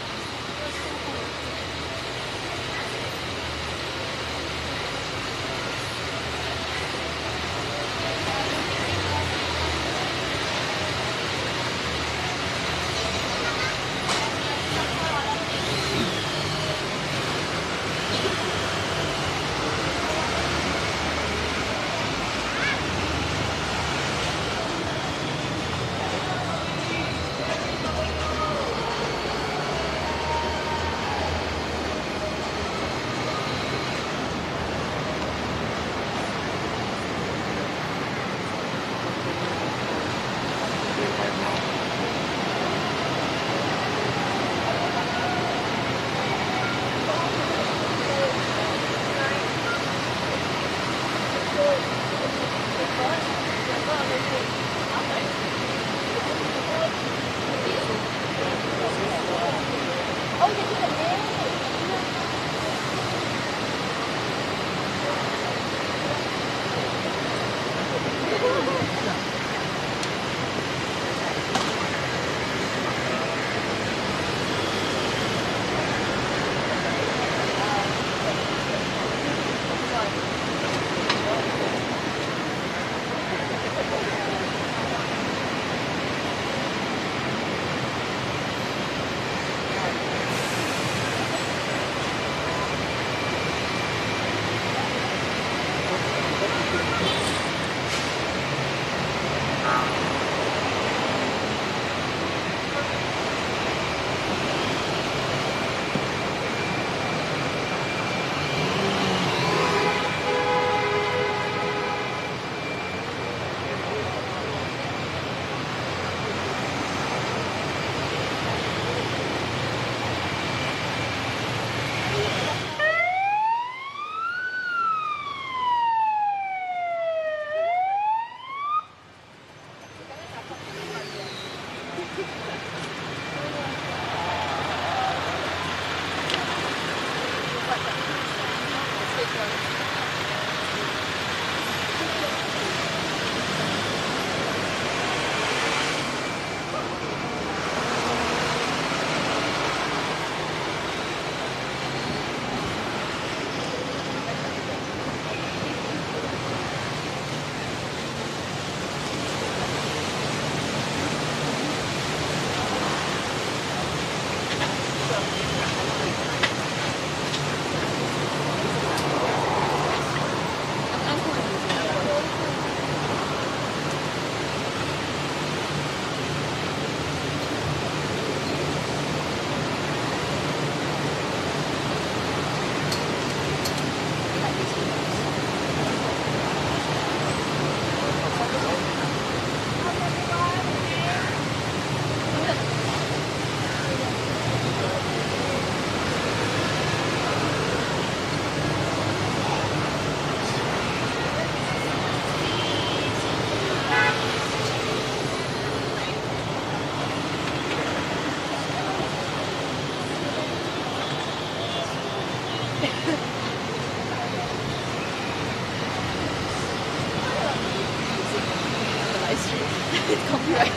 It's copyright.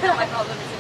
Not my problem, it's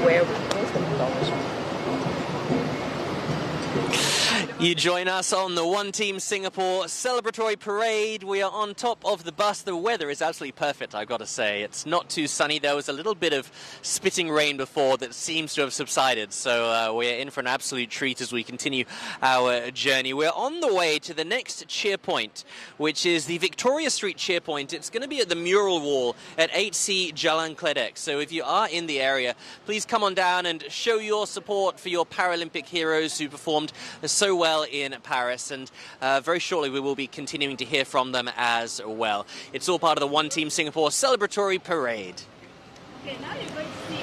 Where was the McDonald's? You join us on the One Team Singapore Celebratory Parade. We are on top of the bus. The weather is absolutely perfect, I've got to say. It's not too sunny. There was a little bit of spitting rain before that seems to have subsided. So we're in for an absolute treat as we continue our journey. We're on the way to the next cheerpoint, which is the Victoria Street cheerpoint. It's going to be at the mural wall at 8C Jalan Kledek. So if you are in the area, please come on down and show your support for your Paralympic heroes who performed so well in Paris, and very shortly we will be continuing to hear from them as well. It's all part of the One Team Singapore Celebratory Parade. Okay, now you're going to see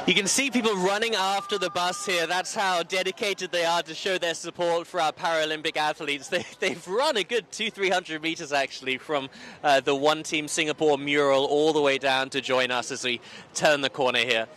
You can see people running after the bus here. That's how dedicated they are to show their support for our Paralympic athletes. They've run a good 200-300 meters actually from the One Team Singapore mural all the way down to join us as we turn the corner here.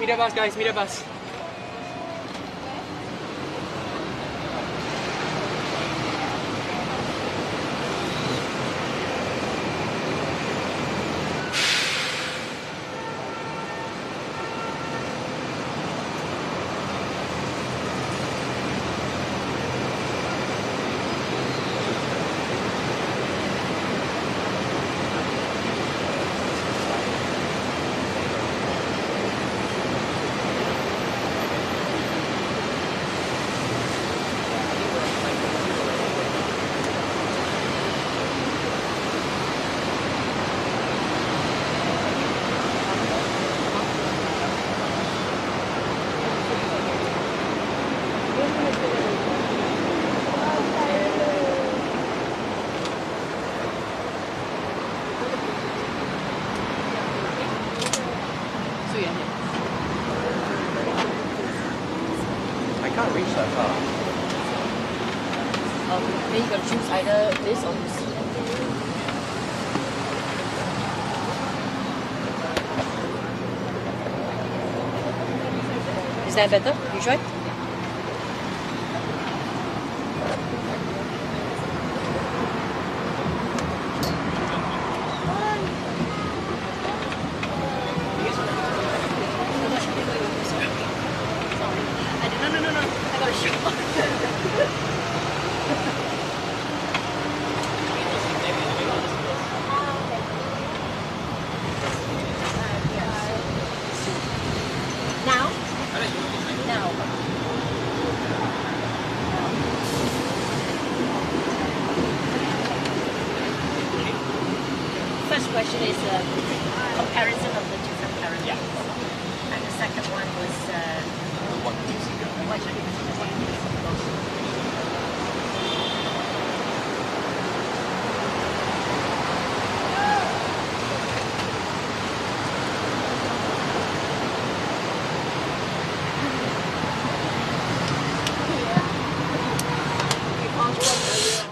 Media bus, guys, media bus. can't reach that far. Then you can choose either this or this. Is that better? You try? First question is comparison of the different Paralympics. Yeah. And the second one was what years ago.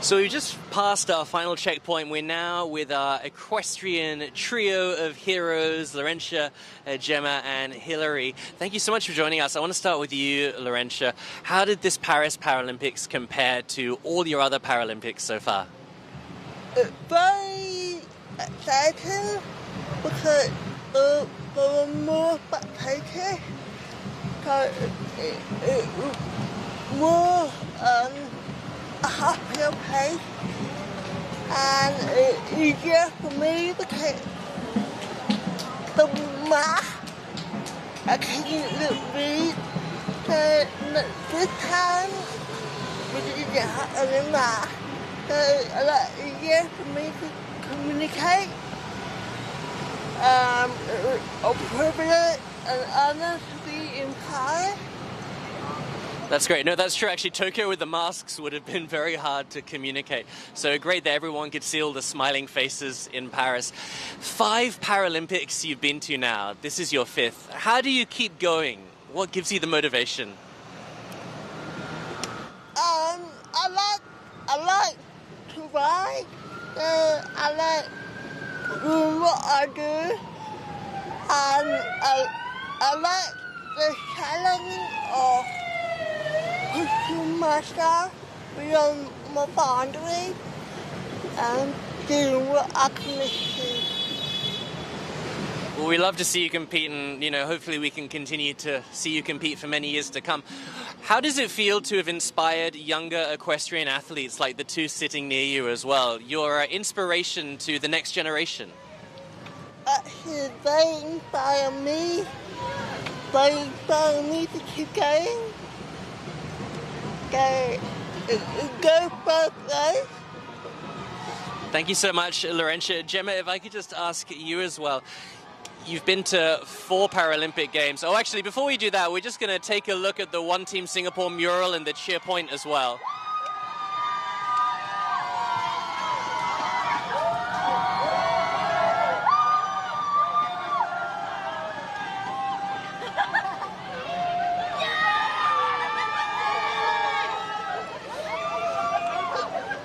So we just passed our final checkpoint. We're now with our equestrian trio of heroes, Laurentia, Gemma and Hilary. Thank you so much for joining us. I want to start with you, Laurentia. How did this Paris Paralympics compare to all your other Paralympics so far? Very exciting because there were more spectators. So it was more a happier pace, and it's easier for me because the math I can't read. So this time we didn't have any math, so it's a lot easier for me to communicate. It was a privilege and honor to be in Paris. That's great. No, that's true. Actually, Tokyo with the masks would have been very hard to communicate. So great that everyone could see all the smiling faces in Paris. 5 Paralympics you've been to now. This is your 5th. How do you keep going? What gives you the motivation? I like to ride. I like doing what I do. And I like the challenge of pushing myself beyond my boundary and doing what I can achieve. Well, we love to see you compete, and hopefully we can continue to see you compete for many years to come. How does it feel to have inspired younger equestrian athletes like the two sitting near you as well? Your inspiration to the next generation. Actually, they inspire me. They inspire me to keep going. Go both ways. Thank you so much, Laurentia. Gemma, if I could just ask you as well. You've been to 4 Paralympic Games. Oh, actually, before we do that, we're just going to take a look at the One Team Singapore mural and the cheer point as well.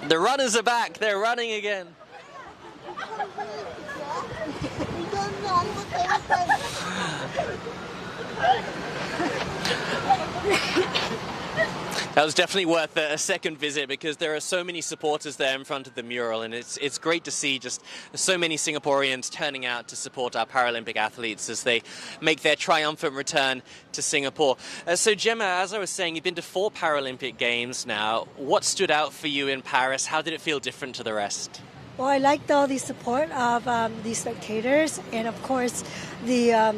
The runners are back. They're running again. That was definitely worth a second visit because there are so many supporters there in front of the mural, and it's great to see just so many Singaporeans turning out to support our Paralympic athletes as they make their triumphant return to Singapore. So Gemma, as I was saying, you've been to 4 Paralympic Games now. What stood out for you in Paris? How did it feel different to the rest? Well, I liked all the support of the spectators, and of course the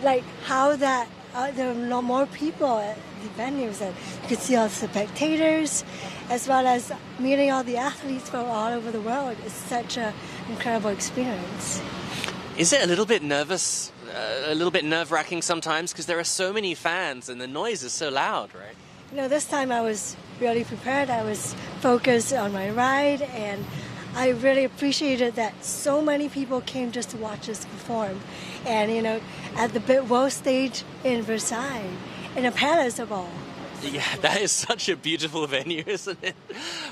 like how that there were a lot more people at the venues, and you could see all the spectators as well as meeting all the athletes from all over the world. It's such an incredible experience. Is it a little bit nervous, a little bit nerve-wracking sometimes because there are so many fans and the noise is so loud, right? This time I was really prepared. I was focused on my ride, and I really appreciated that so many people came just to watch us perform. And, at the world stage in Versailles, in a palace of all. Yeah, that is such a beautiful venue, isn't it?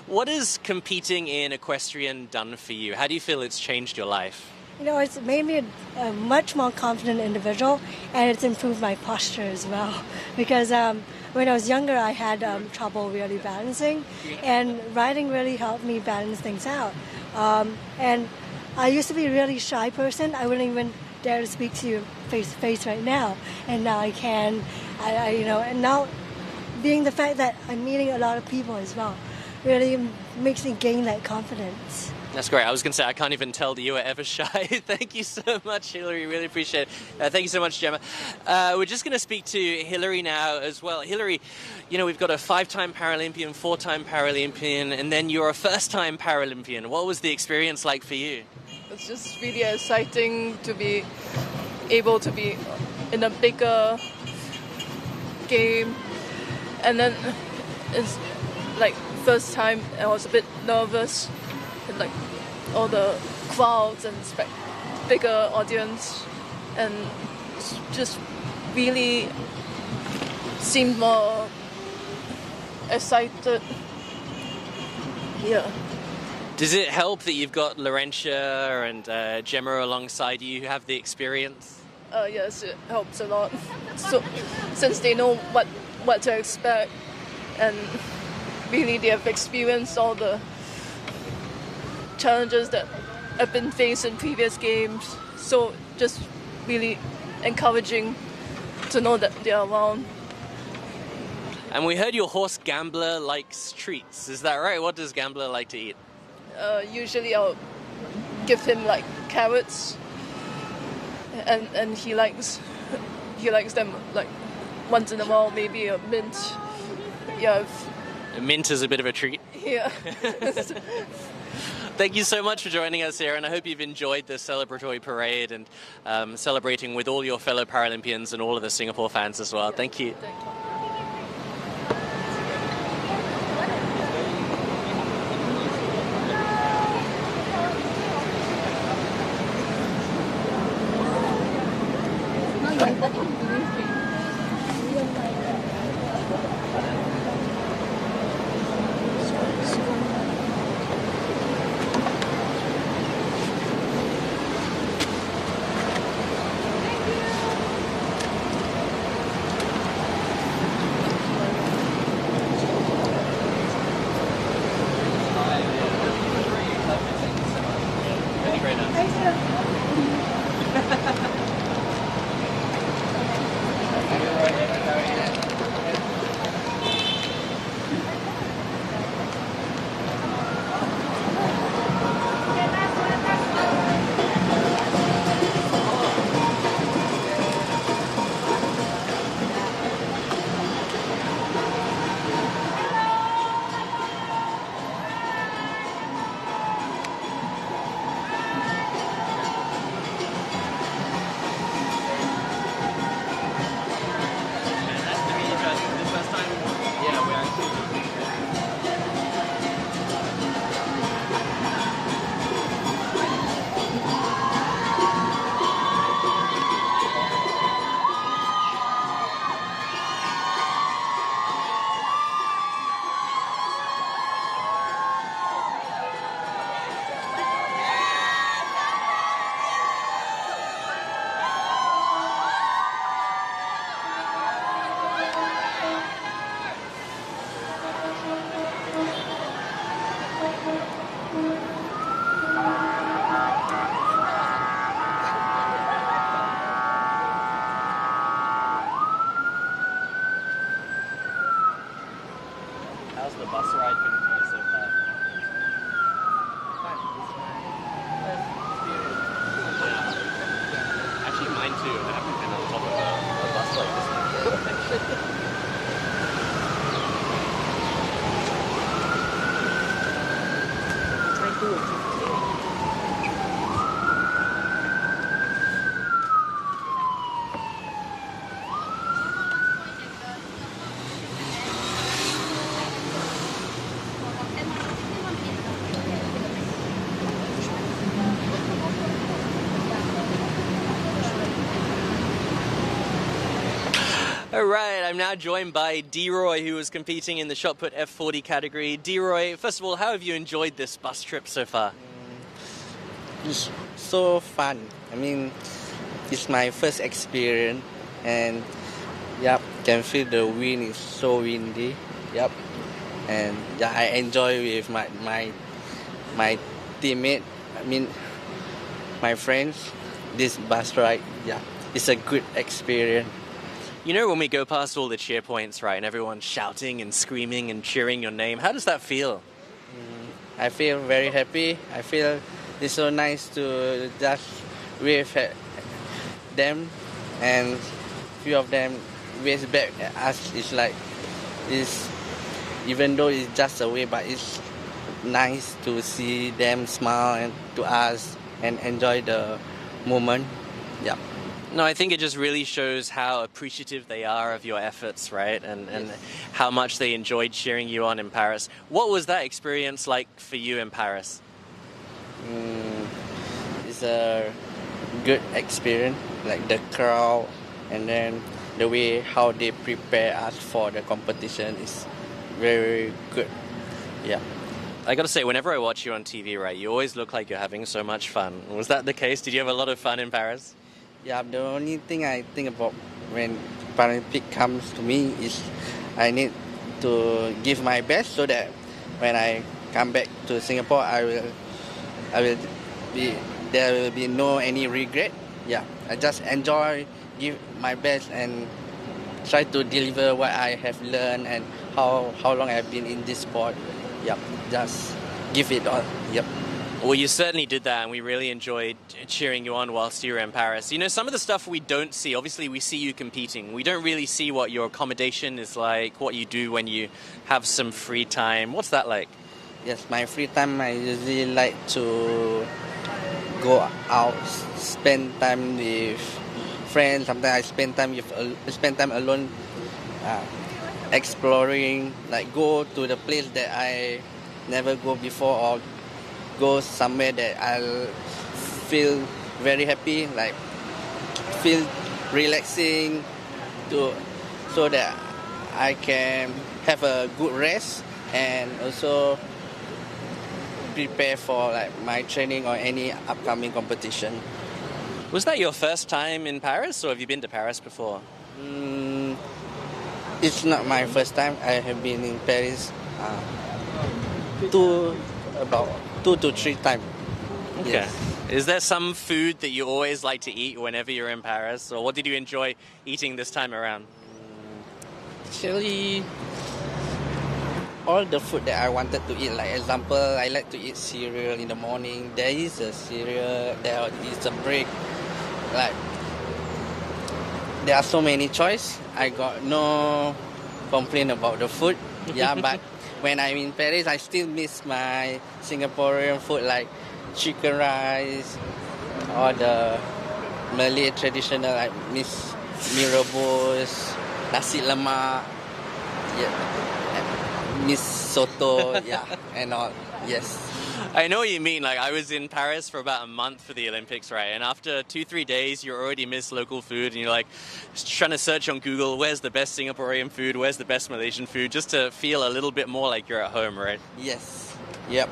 What has competing in equestrian done for you? How do you feel it's changed your life? It's made me a much more confident individual, and it's improved my posture as well. Because when I was younger, I had trouble really balancing, and riding really helped me balance things out. And I used to be a really shy person. I wouldn't even dare to speak to you face to face right now, and now I can. And now being the fact that I'm meeting a lot of people as well really makes me gain that confidence. That's great. I was going to say, I can't even tell that you were ever shy. Thank you so much, Hilary. Really appreciate it. Thank you so much, Gemma. We're just going to speak to Hilary now as well. Hilary, we've got a 5-time Paralympian, 4-time Paralympian, and then you're a first-time Paralympian. What was the experience like for you? It's just really exciting to be able to be in a bigger game. And then it's like first time I was a bit nervous. And like all the crowds and bigger audience, and just really seemed more excited. Yeah. Does it help that you've got Laurentia and Gemma alongside you who have the experience? Yes, it helps a lot. So since they know what to expect, and really they have experienced all the challenges that have been faced in previous games, so just really encouraging to know that they're around. And we heard your horse Gambler likes treats, is that right? What does Gambler like to eat? Usually I'll give him like carrots, and he likes them like once in a while, maybe a mint. Yeah. A mint is a bit of a treat. Yeah. Thank you so much for joining us here, and I hope you've enjoyed the celebratory parade and celebrating with all your fellow Paralympians and all of the Singapore fans as well. Thank you. trainer. Thank you. How's the bus ride been for you so far? Yeah. Actually, mine too. I haven't been on top of a bus like this before. All right, I'm now joined by D-Roy, who was competing in the Shotput F40 category. D-Roy, first of all, how have you enjoyed this bus trip so far? It's so fun. I mean, it's my first experience, and yep, can feel the wind is so windy. Yep, and yeah, I enjoy with my teammate. I mean, my friends. This bus ride, yeah, it's a good experience. You know, when we go past all the cheer points, right, and everyone's shouting and screaming and cheering your name, how does that feel? I feel very happy. I feel it's so nice to just wave at them, and few of them wave back at us. It's like, even though it's just a wave, but it's nice to see them smile and to us and enjoy the moment. Yeah. No, I think it just really shows how appreciative they are of your efforts, right? And Yes. how much they enjoyed cheering you on in Paris. What was that experience like for you in Paris? It's a good experience, like the crowd, and then the way how they prepare us for the competition is very good. Yeah. I gotta say, whenever I watch you on TV, right, you always look like you're having so much fun. Was that the case? Did you have a lot of fun in Paris? Yeah, the only thing I think about when Paralympic comes to me is I need to give my best so that when I come back to Singapore, there will be no any regret. Yeah, I just enjoy, give my best, and try to deliver what I have learned and how long I've been in this sport. Yep, just give it all. Yep. Well, you certainly did that, and we really enjoyed cheering you on whilst you were in Paris. You know, some of the stuff we don't see, obviously we see you competing. We don't really see what your accommodation is like, what you do when you have some free time. What's that like? Yes, my free time, I usually like to go out, spend time with friends. Sometimes I spend time alone, exploring, like go to the place that I never go before, or go somewhere that I'll feel very happy, like feel relaxing, so that I can have a good rest and also prepare for like my training or any upcoming competition. Was that your first time in Paris, or have you been to Paris before? It's not my first time. I have been in Paris about 2 to 3 times. Okay. Yes. Is there some food that you always like to eat whenever you're in Paris, or what did you enjoy eating this time around? Actually, all the food that I wanted to eat, like example, I like to eat cereal in the morning. There is a cereal, there is a break. Like, there are so many choice. I got no complaint about the food. Yeah, but when I'm in Paris, I still miss my Singaporean food like chicken rice or the Malay traditional like mee rebus, nasi lemak, yeah, miss soto, yeah, and all. Yes. I know what you mean. Like, I was in Paris for about a month for the Olympics, right? And after 2-3 days, you already miss local food, and you're like trying to search on Google, where's the best Singaporean food, where's the best Malaysian food, just to feel a little bit more like you're at home, right? Yes. Yep.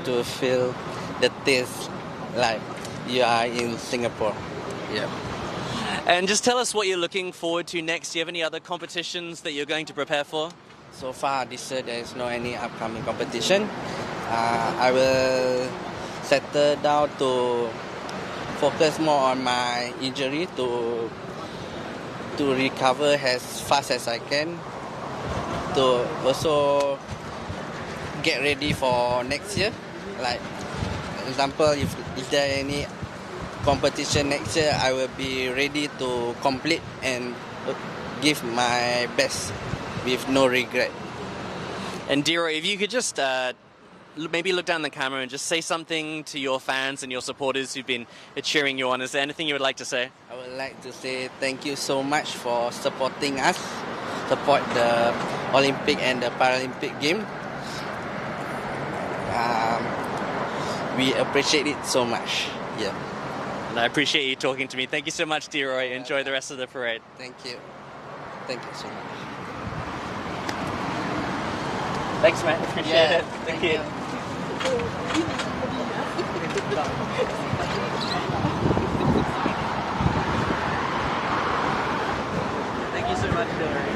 To feel the taste like you are in Singapore. Yep. And just tell us what you're looking forward to next. Do you have any other competitions that you're going to prepare for? So far this year there is no any upcoming competition. I will settle down to focus more on my injury to recover as fast as I can, to also get ready for next year. Like example, if there are any competition next year, I will be ready to complete and give my best with no regret. And Diro, if you could just maybe look down the camera and just say something to your fans and your supporters who've been cheering you on. Is there anything you would like to say? I would like to say thank you so much for supporting us, support the Olympic and the Paralympic Games. We appreciate it so much. Yeah. And I appreciate you talking to me. Thank you so much, Deroy. Enjoy the rest of the parade. Thank you. Thank you so much. Thanks, man. Appreciate it. Thank you. Thank you so much, Deroy.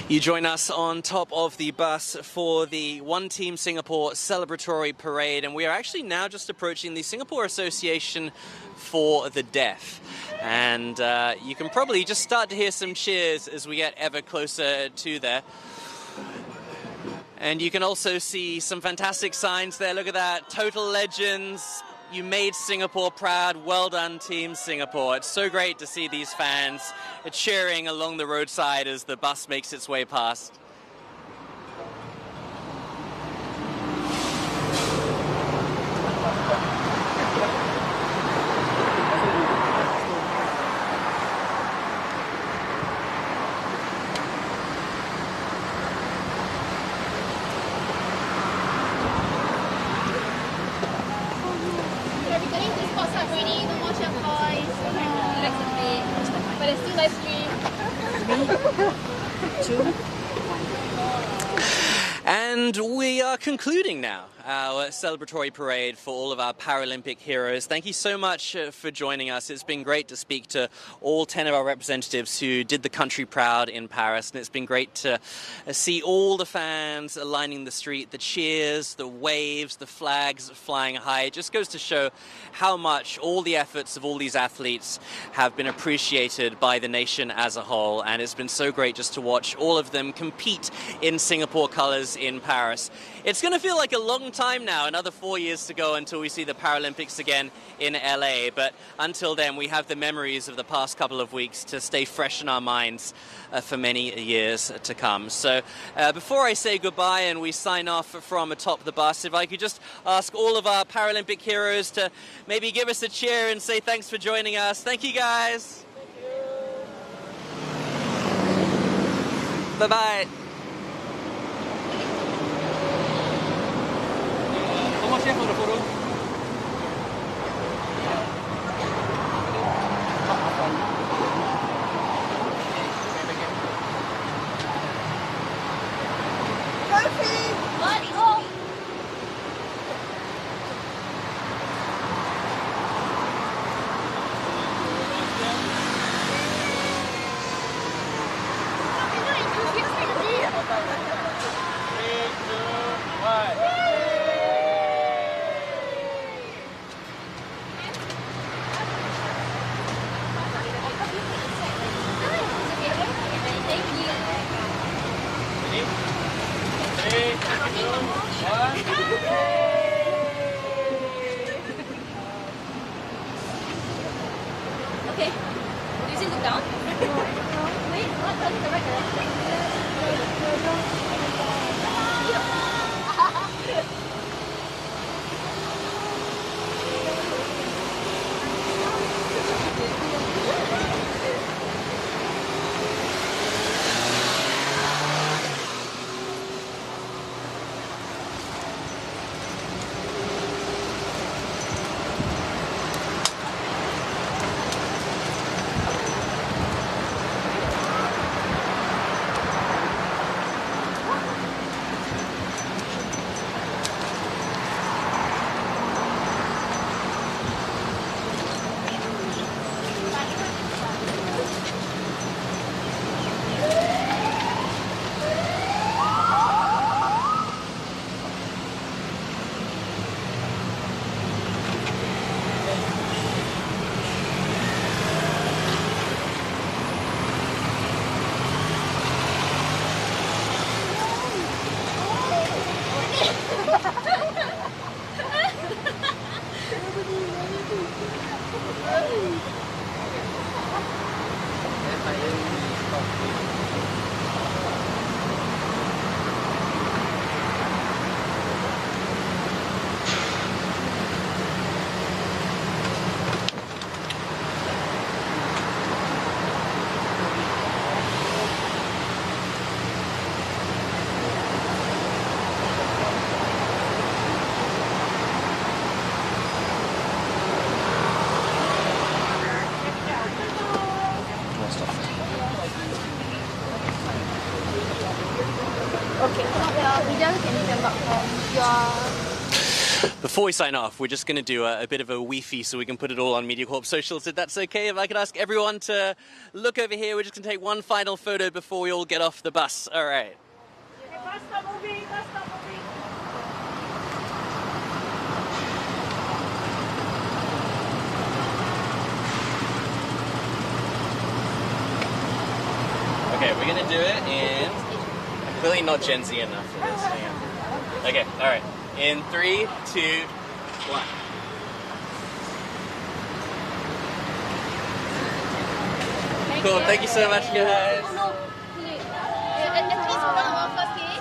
You join us on top of the bus for the One Team Singapore Celebratory Parade, and we are actually now just approaching the Singapore Association for the Deaf. And you can probably just start to hear some cheers as we get ever closer to there. And you can also see some fantastic signs there. Look at that, Total Legends, You made Singapore proud. Well done, Team Singapore. It's so great to see these fans cheering along the roadside as the bus makes its way past. And we are concluding now our celebratory parade for all of our Paralympic heroes. Thank you so much for joining us. It's been great to speak to all 10 of our representatives who did the country proud in Paris, and it's been great to see all the fans lining the street, the cheers, the waves, the flags flying high. It just goes to show how much all the efforts of all these athletes have been appreciated by the nation as a whole, and it's been so great just to watch all of them compete in Singapore colours in Paris. It's going to feel like a long time now, another 4 years to go until we see the Paralympics again in LA, but until then we have the memories of the past couple of weeks to stay fresh in our minds for many years to come. So before I say goodbye and we sign off from atop the bus, if I could just ask all of our Paralympic heroes to maybe give us a cheer and say thanks for joining us. Thank you, guys. Bye-bye. Vamos here for the photo. Okay. Do you see look down? Wait, what? Turn in the right direction. Before we sign off, we're just going to do a bit of a Wi-Fi so we can put it all on MediaCorp socials, if that's okay. If I could ask everyone to look over here, we're just going to take one final photo before we all get off the bus. All right. Okay, we're going to do it in... I'm clearly not Gen Z enough for this. Hang on. Okay, all right. In 3, 2, 1. Cool. Thank you so much, guys. Oh no, too late. At least one of our first game.